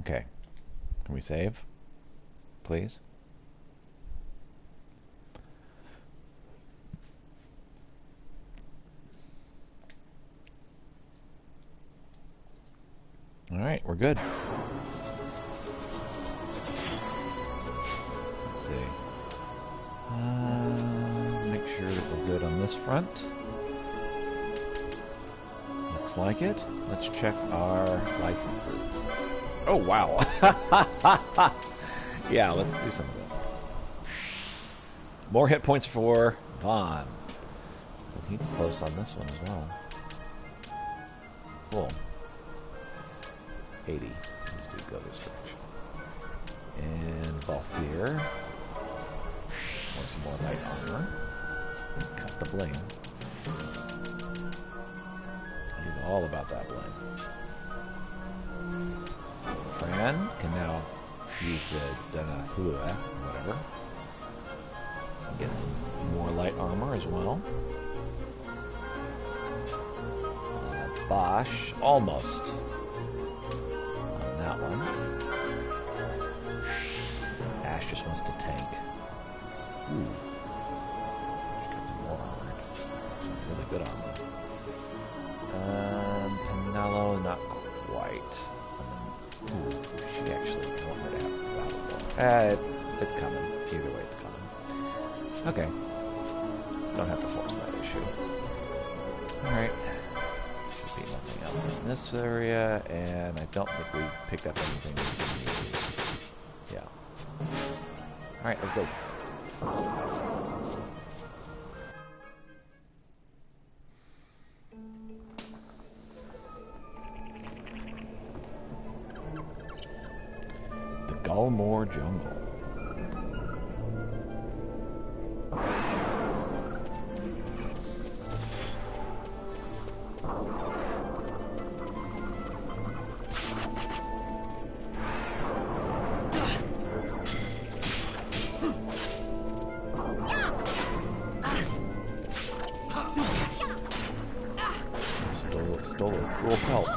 Okay. Can we save? Please? Alright, we're good. Let's see. Make sure that we're good on this front. Looks like it. Let's check our licenses. Oh, wow. Yeah, let's do some of this. More hit points for Vaughn. Well, he's close on this one as well. Cool. 80. Let's do go this direction. And Balthier. Want some more light armor. Cut the bling. He's all about that bling. Fran can now use the Donathua, whatever. And get some more light armor as well. Bosch, almost on that one. Ash just wants to tank. Ooh. She's got some more armor. Some really good armor. Pinello, not quite. Ooh, she actually want her to have battle. It's coming. Either way, it's coming. Okay. Don't have to force that issue. Alright. Should be nothing else in this area, and I don't think we picked up anything. Yeah. Alright, let's go. Gulmore Jungle. Stole a cruel pelt.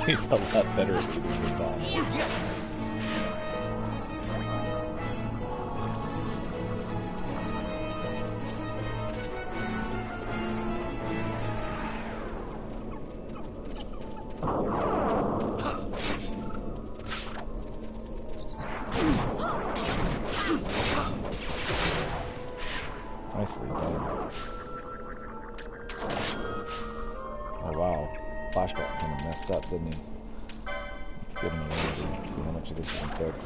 He's a lot better at shooting than Bob. Nicely done. Oh wow, Bosch got kind of messed up, didn't he? Let's give him a minute and see how much of this he can fix.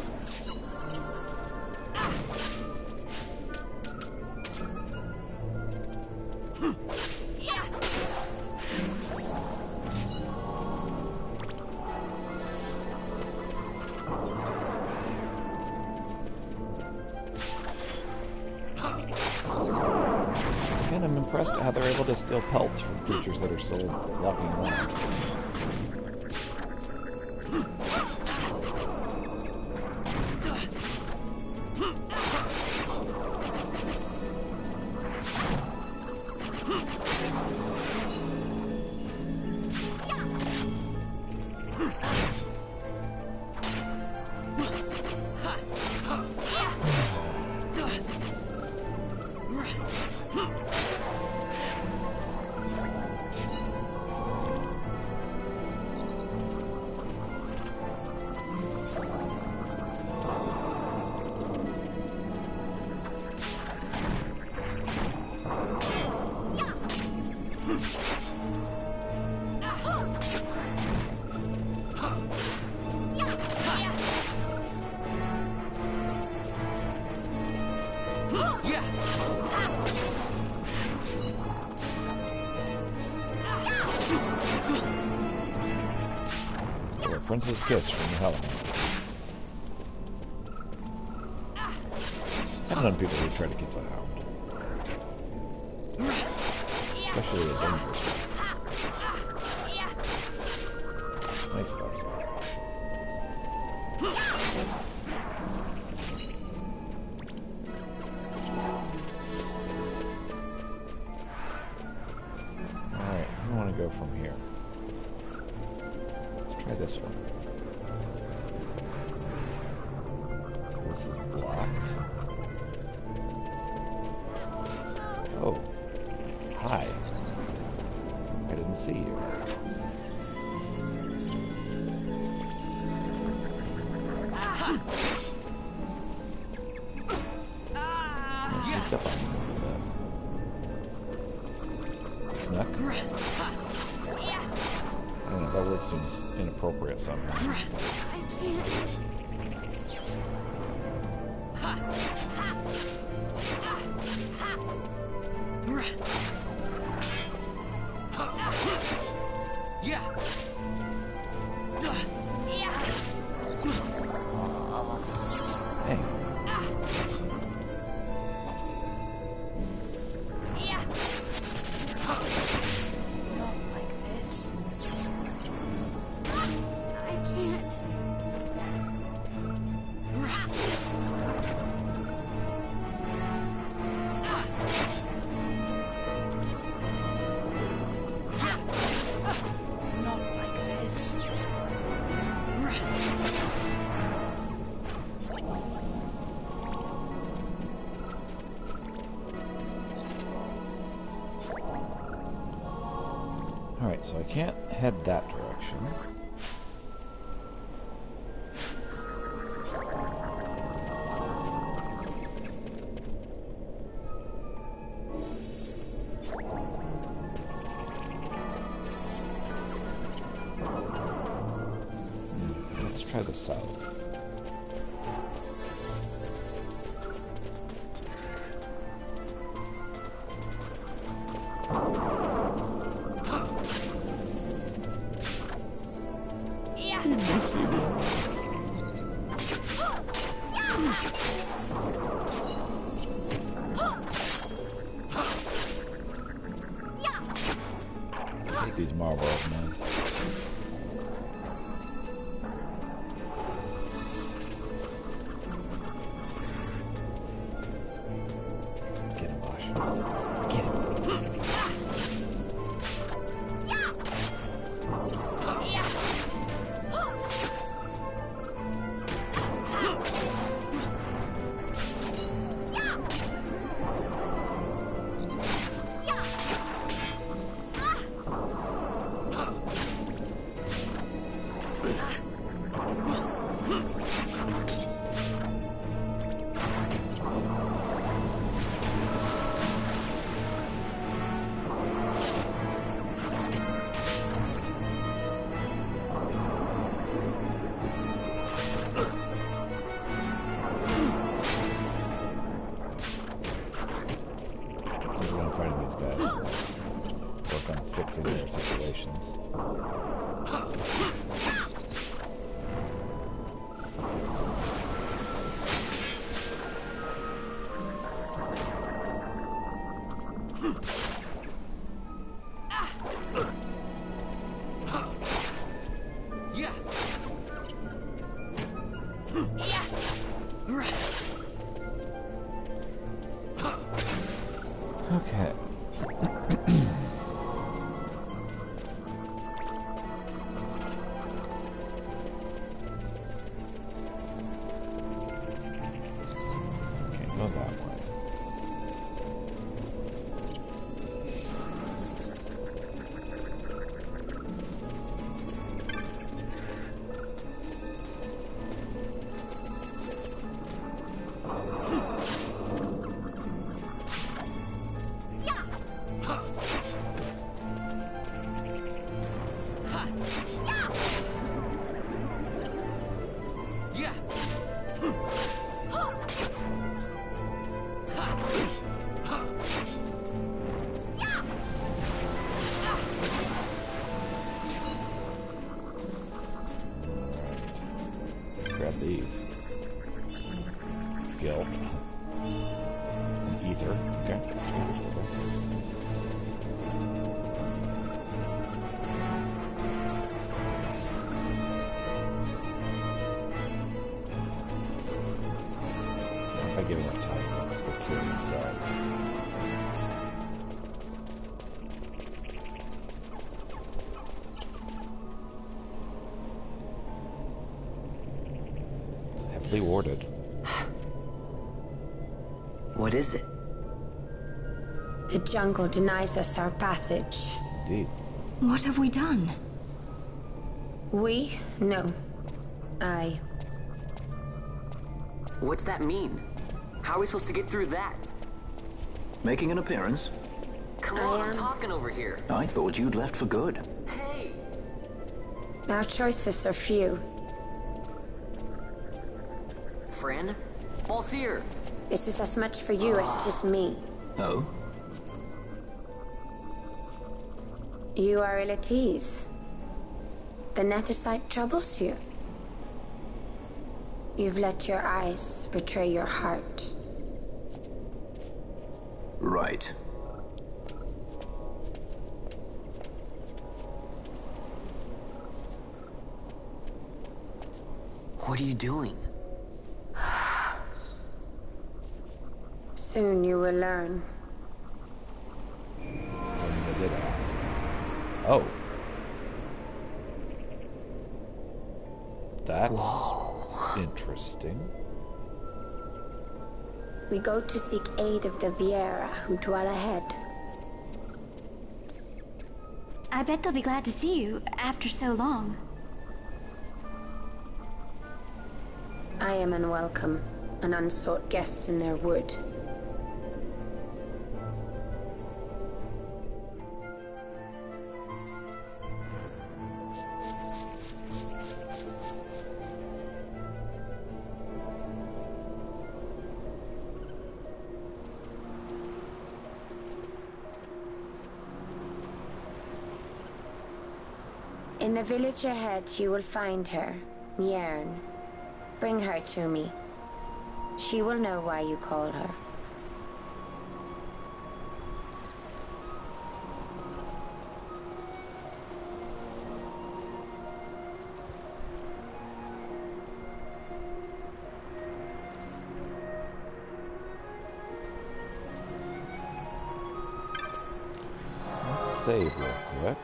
I'm impressed at how they're able to steal pelts from creatures that are still walking around. Prince's kiss from the Helen. I've known people who try to kiss a hound. Especially a dangerous one. Nice stuff. Alright, I want to go from here. Try this one. So this is blocked. Oh. Hi. I didn't see you. Sneaked up on me a little bit. Snuck? I don't know, that word seems inappropriate somehow. I can't. Hey. Not like this. I can't. Not like this. Alright, so I can't head that direction. Let's try the south. Take these marbles, man. Get him, Bosch. Get him. Fighting these guys. Work on fixing their situations. Okay. Can't go that way. Grab these. Gil. Ether. Okay. If I give enough time, they'll cure themselves. Heavily warded. What is it? The jungle denies us our passage. Indeed. What have we done? We? No. I. What's that mean? How are we supposed to get through that? Making an appearance? Come on, I'm talking over here. I thought you'd left for good. Hey! Our choices are few. Friend? Balthier! This is as much for you as it is me. Oh? You are ill at ease. The Nethicite troubles you. You've let your eyes betray your heart. Right. What are you doing? Soon you will learn. I did ask. Oh. That's interesting. We go to seek aid of the Viera who dwell ahead. I bet they'll be glad to see you after so long. I am unwelcome, an unsought guest in their wood. In the village ahead, you will find her, Mjern. Bring her to me. She will know why you call her. Let's save real quick.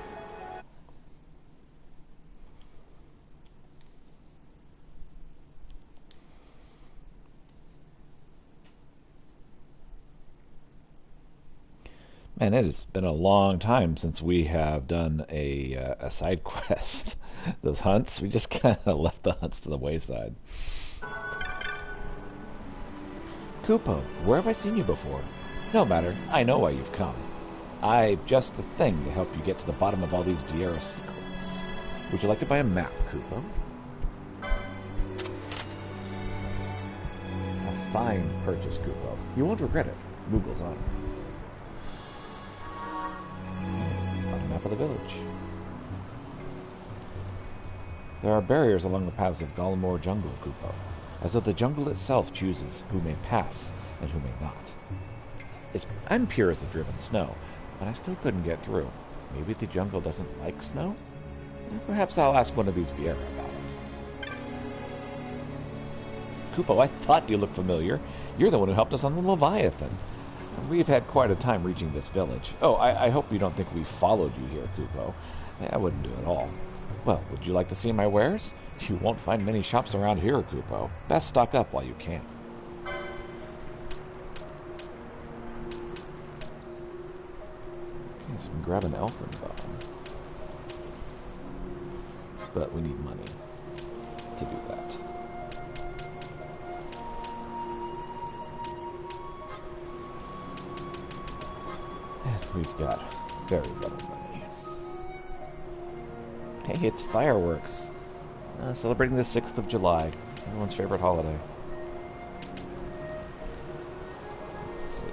Man, it has been a long time since we have done a side quest. Those hunts, we just kind of left the hunts to the wayside. Kupo, where have I seen you before? No matter, I know why you've come. I've just the thing to help you get to the bottom of all these Viera secrets. Would you like to buy a map, Kupo? A fine purchase, Kupo. You won't regret it. Moogle's honor. Map of the village. There are barriers along the paths of Gallimore Jungle, Kupo, as though the jungle itself chooses who may pass and who may not. I'm pure as the driven snow, but I still couldn't get through. Maybe the jungle doesn't like snow? Perhaps I'll ask one of these Viera about it. Kupo, I thought you looked familiar. You're the one who helped us on the Leviathan. We've had quite a time reaching this village. Oh, I hope you don't think we followed you here, Kupo. I wouldn't do at all. Well, would you like to see my wares? You won't find many shops around here, Kupo. Best stock up while you can. Okay, so we can grab an elfin bone. But we need money to do that. And we've got very little money. Hey, it's fireworks. Celebrating the 6th of July. Everyone's favorite holiday. Let's see.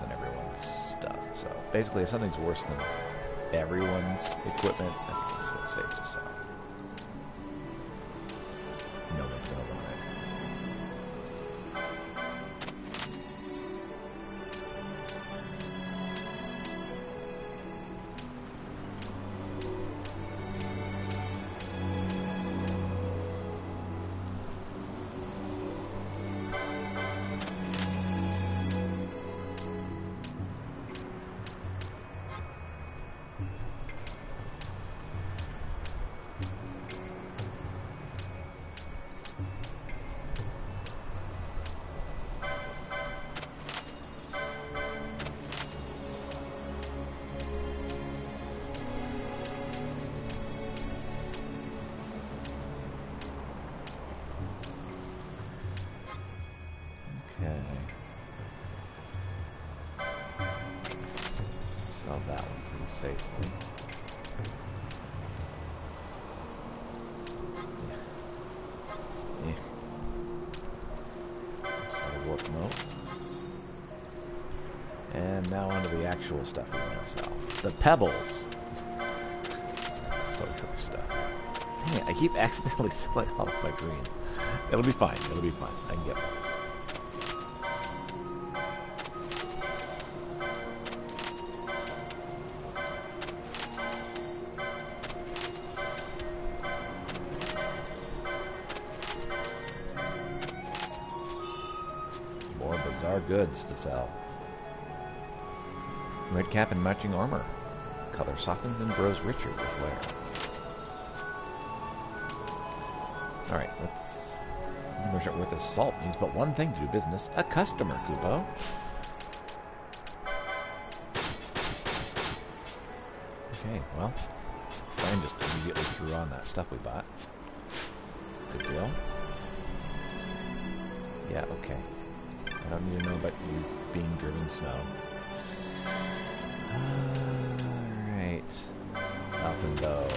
Than everyone's stuff. So basically, if something's worse than everyone's equipment, then it's safe to sell. No one's going to want it. Sell that one pretty safely. Sell warp moat. And now onto the actual stuff we want to sell. The pebbles. Slow trigger stuff. Dang it, I keep accidentally selling all of my green. It'll be fine. It'll be fine. I can get one. Bizarre goods to sell. Red cap and matching armor. Color softens and grows richer with wear. Alright, let's... merchant worth his salt needs but one thing to do business. A customer, Kupo. Okay, well, Fran just immediately threw on that stuff we bought. Good deal. Yeah, okay. I don't need to know about you being driven snow. Alright. Elfin bow.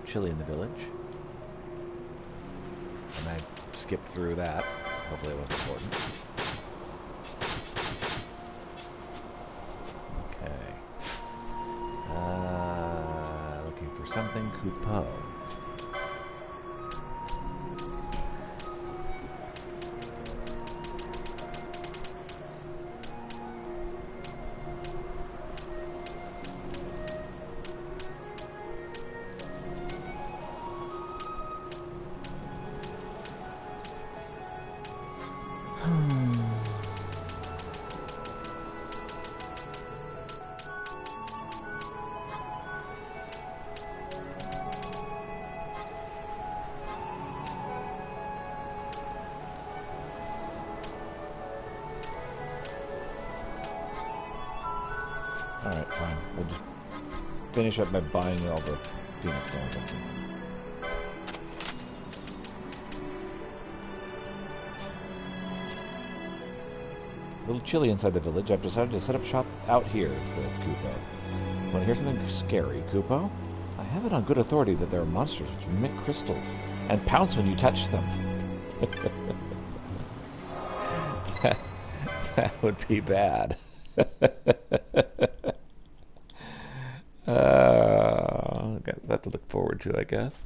Chilly in the village. And I skipped through that. Hopefully it wasn't important. Okay. Looking for something. Kupo. Alright, fine. We'll just finish up by buying all the Phoenix Stones. A little chilly inside the village. I've decided to set up shop out here, said Kupo. Want to hear something scary, Kupo? I have it on good authority that there are monsters which emit crystals and pounce when you touch them. That would be bad. Got that to look forward to, I guess.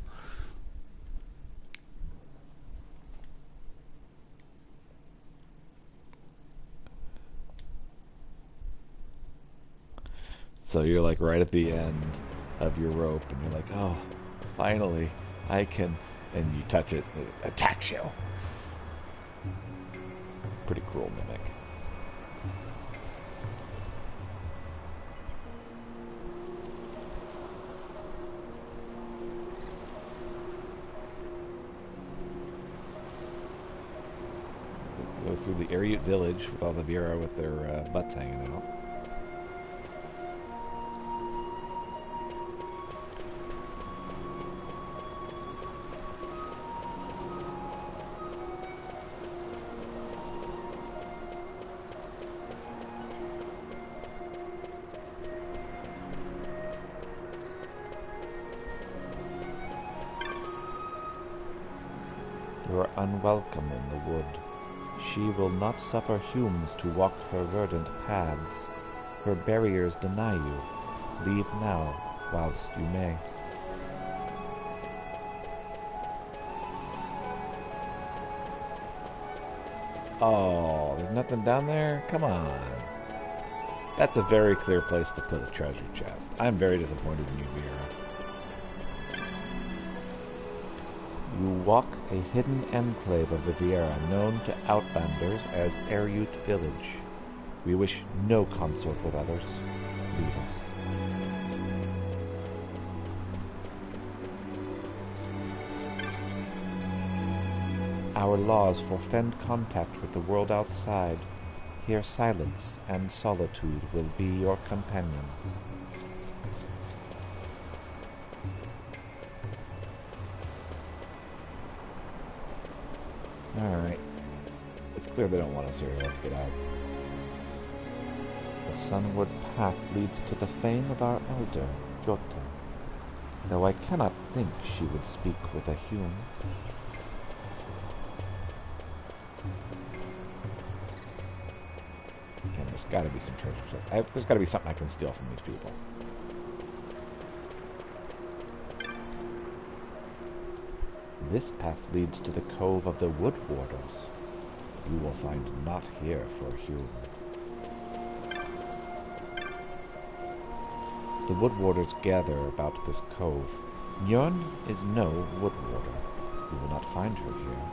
So you're like right at the end of your rope, and you're like, oh, finally, I can, and you touch it, it attacks you. Pretty cruel mimic. Go through the Ariute village with all the Viera with their butts hanging out. You are unwelcome in the wood. She will not suffer humans to walk her verdant paths. Her barriers deny you. Leave now, whilst you may. Oh, there's nothing down there? Come on. That's a very clear place to put a treasure chest. I'm very disappointed in you, Viera. You walk a hidden enclave of the Viera known to outlanders as Ariute Village. We wish no consort with others. Leave us. Our laws forfend contact with the world outside. Here silence and solitude will be your companions. Alright. It's clear they don't want us here. Let's get out. The sunward path leads to the fane of our elder, Jota. Though I cannot think she would speak with a human. Again, there's gotta be some treasure chests. There's gotta be something I can steal from these people. This path leads to the Cove of the Wood Warders. You will find naught here for human. The Wood Warders gather about this cove. Mjörn is no Wood Warder. You will not find her here.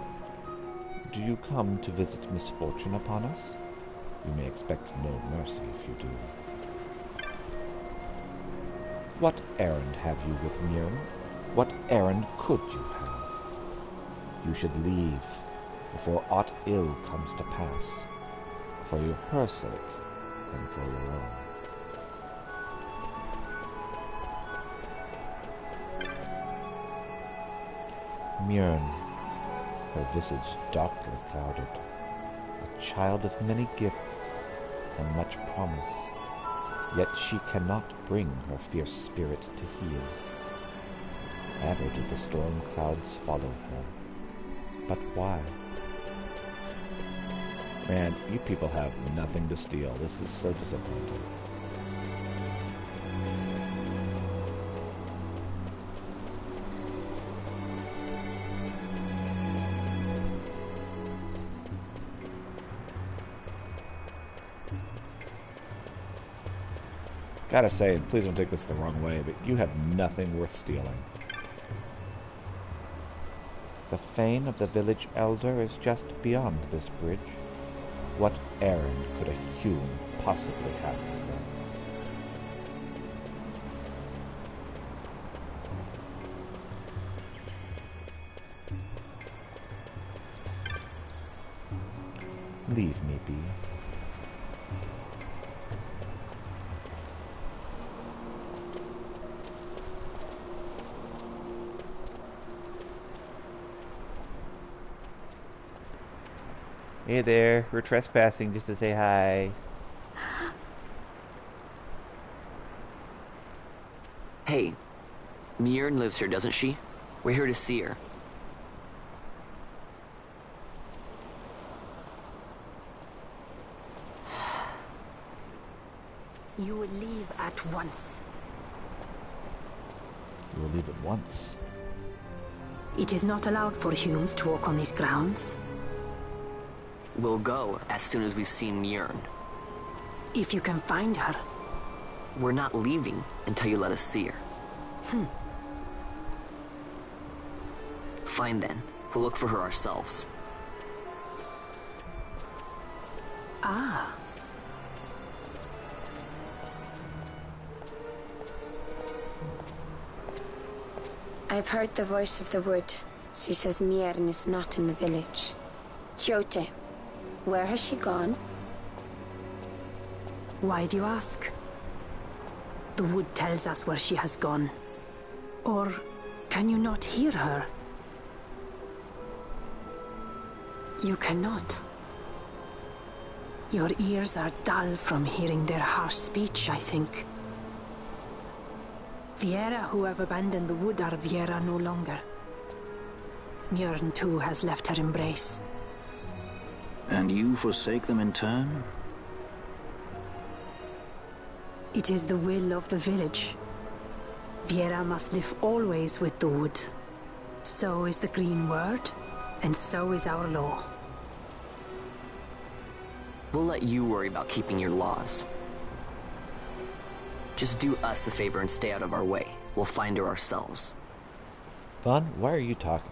Do you come to visit misfortune upon us? You may expect no mercy if you do. What errand have you with Mjörn? What errand could you have? You should leave before aught ill comes to pass, for her sake and for your own. Mjörn, her visage darkly clouded, a child of many gifts and much promise, yet she cannot bring her fierce spirit to heal. Ever do the storm clouds follow her. But why? Man, you people have nothing to steal. This is so disappointing. Gotta say, and please don't take this the wrong way, but you have nothing worth stealing. The fane of the village elder is just beyond this bridge. What errand could a human possibly have with her? Leave me be. Hey there, we're trespassing just to say hi. Hey, Mjern lives here, doesn't she? We're here to see her. You will leave at once. You will leave at once. It is not allowed for humans to walk on these grounds. We'll go as soon as we've seen Mjern. If you can find her. We're not leaving until you let us see her. Fine then. We'll look for her ourselves. Ah. I've heard the voice of the wood. She says Mjern is not in the village. Jyote, where has she gone? Why do you ask? The wood tells us where she has gone. Or can you not hear her? You cannot. Your ears are dull from hearing their harsh speech, I think. Viera who have abandoned the wood are Viera no longer. Mjern too has left her embrace. And you forsake them in turn? It is the will of the village. Viera must live always with the wood. So is the green word, and so is our law. We'll let you worry about keeping your laws. Just do us a favor and stay out of our way. We'll find her ourselves. Vaughn, why are you talking?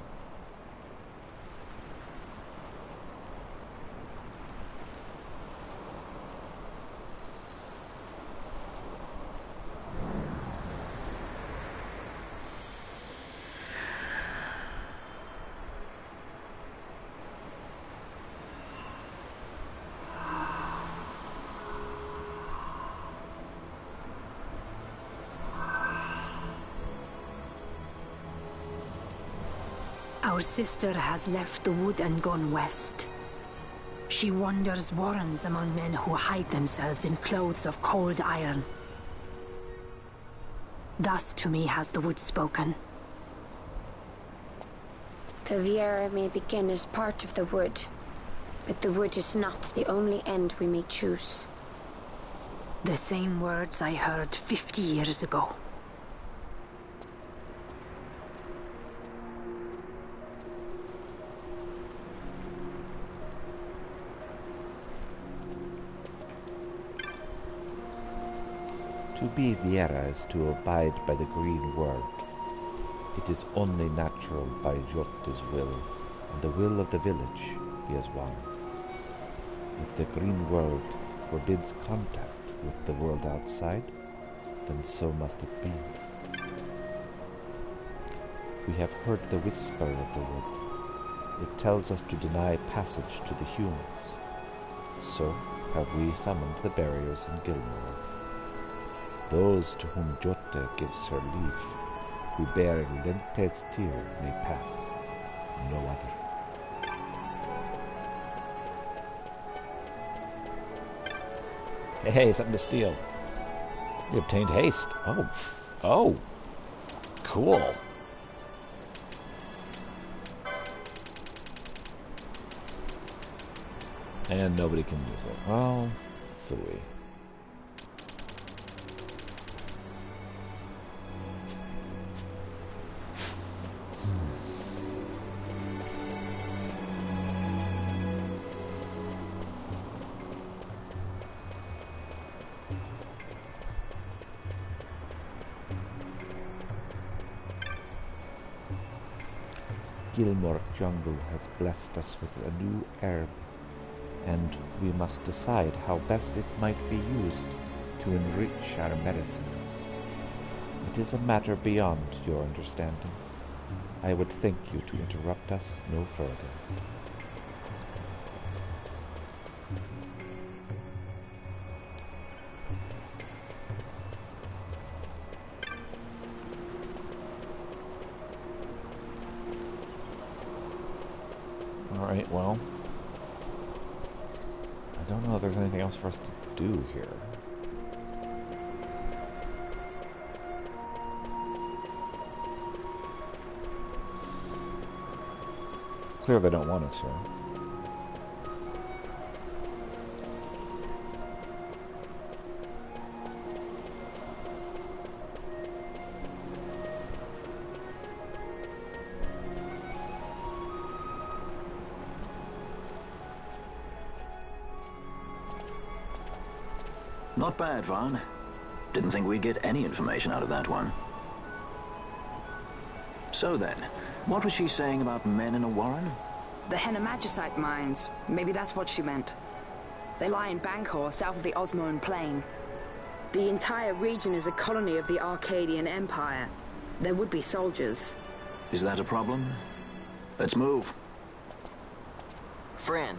Our sister has left the wood and gone west. She wanders warrens among men who hide themselves in clothes of cold iron. Thus to me has the wood spoken. The Viera may begin as part of the wood, but the wood is not the only end we may choose. The same words I heard 50 years ago. To be Viera is to abide by the green word. It is only natural by Jyote's will, and the will of the village he is one. If the green word forbids contact with the world outside, then so must it be. We have heard the whisper of the wood. It tells us to deny passage to the humans. So have we summoned the barriers in Gilmore. Those to whom Jyote gives her leave, who bear Lente's tear, may pass, no other. Hey, something to steal. We obtained haste. Oh. Cool. And nobody can use it. Well, phooey. Gilmore jungle has blessed us with a new herb, and we must decide how best it might be used to enrich our medicines. It is a matter beyond your understanding. I would thank you to interrupt us no further. Alright, well. don't know if there's anything else for us to do here. It's clear they don't want us here. Not bad, Vaughn. Didn't think we'd get any information out of that one. So then, what was she saying about men in a warren? The Henna-Magicite mines. Maybe that's what she meant. They lie in Bangkok, south of the Osmoan Plain. The entire region is a colony of the Arcadian Empire. There would be soldiers. Is that a problem? Let's move. Fran.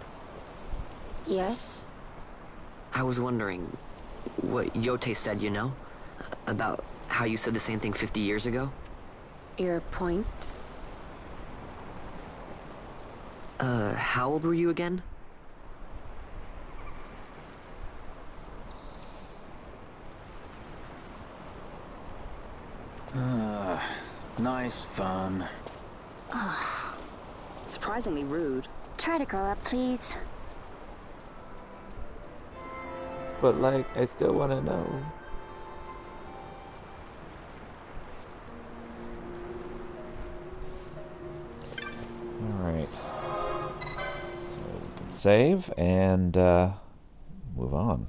Yes? I was wondering what Yote said, you know? About how you said the same thing 50 years ago? Your point? How old were you again? Nice fun. Surprisingly rude. Try to grow up, please. But, like, I still want to know. Alright. So we can save and move on.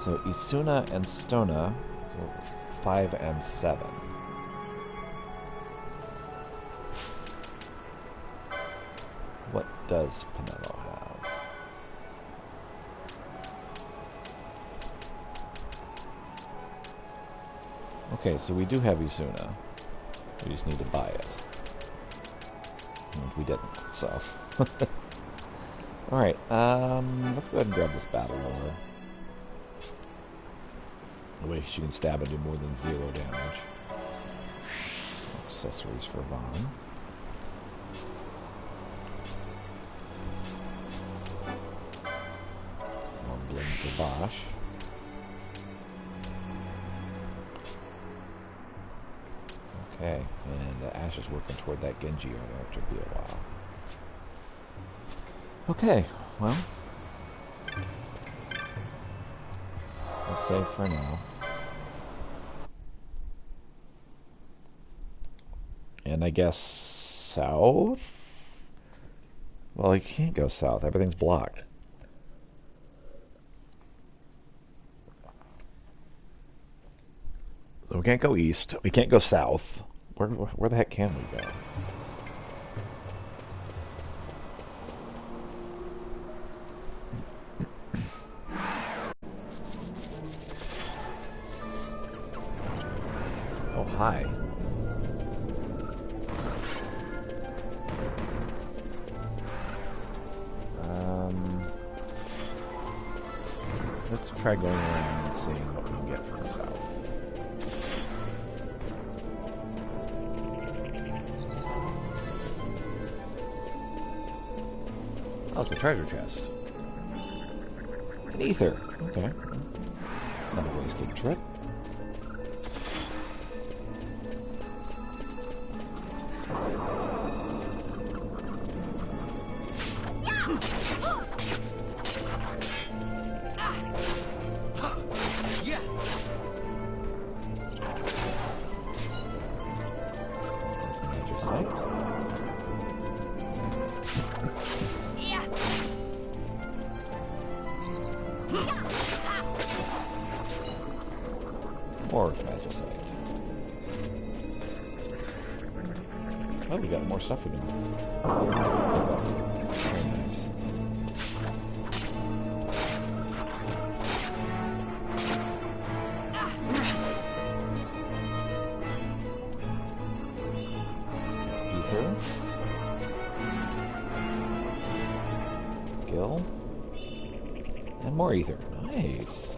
So Isuna and Stona, so 5 and 7. What does Pinello have? Okay, so we do have Isuna. We just need to buy it. And we didn't, so. Alright, let's go ahead and grab this battle lore. That way she can stab and do more than 0 damage. Accessories for Vaughn. More bling for Bosch. Okay, and Ash is working toward that Genji armor, which will be a while. Okay, well. We'll save for now. And I guess south? Well, you can't go south. Everything's blocked. So we can't go east. We can't go south. Where the heck can we go? Oh, hi. Let's try going around and seeing what we can get from the south. Oh, it's a treasure chest. An ether. Okay. Not a wasted trip. Oh, we got more stuff we can do. Very nice. ether. Gil. And more ether. Nice.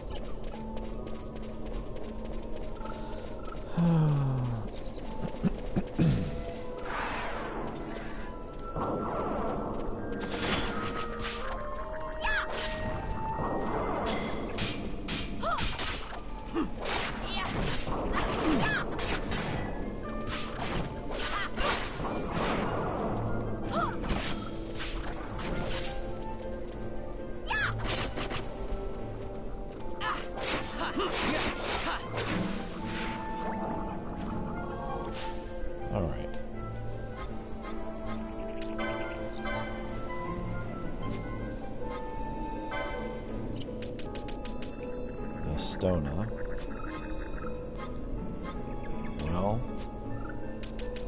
Well,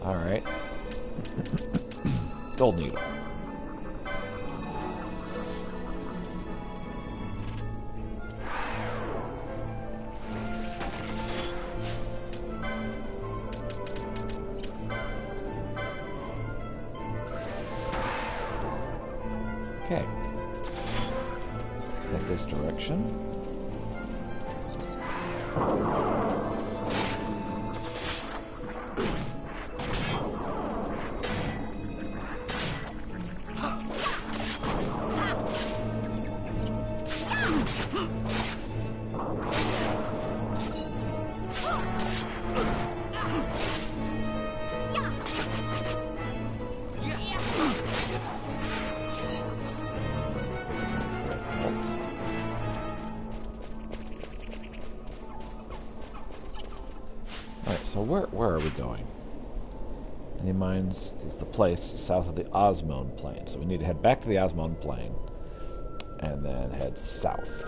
alright. Gold needle. Okay. Head this direction. So where are we going? Any Mines is the place south of the Osmone Plain. So we need to head back to the Osmone Plain and then head south.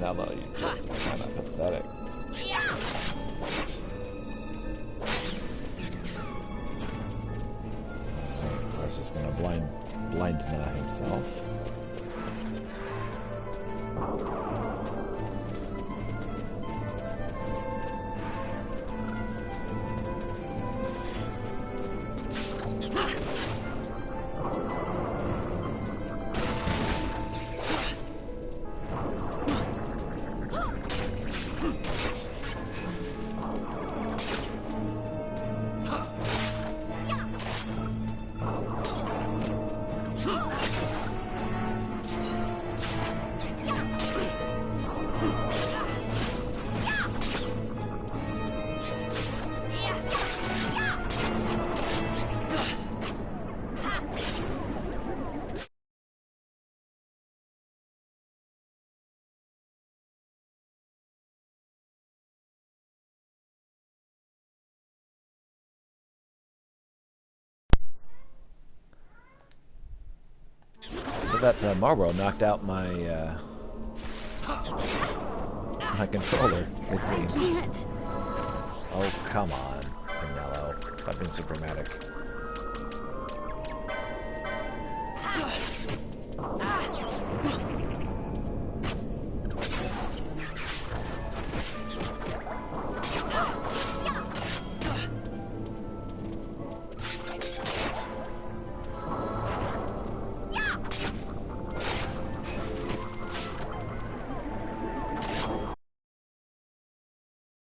Now though, you just kind of pathetic. Of course, he's gonna blind deny himself. So that Marlboro knocked out my my controller, it seems. I can't. Oh, come on, Canelo. Stop being so dramatic.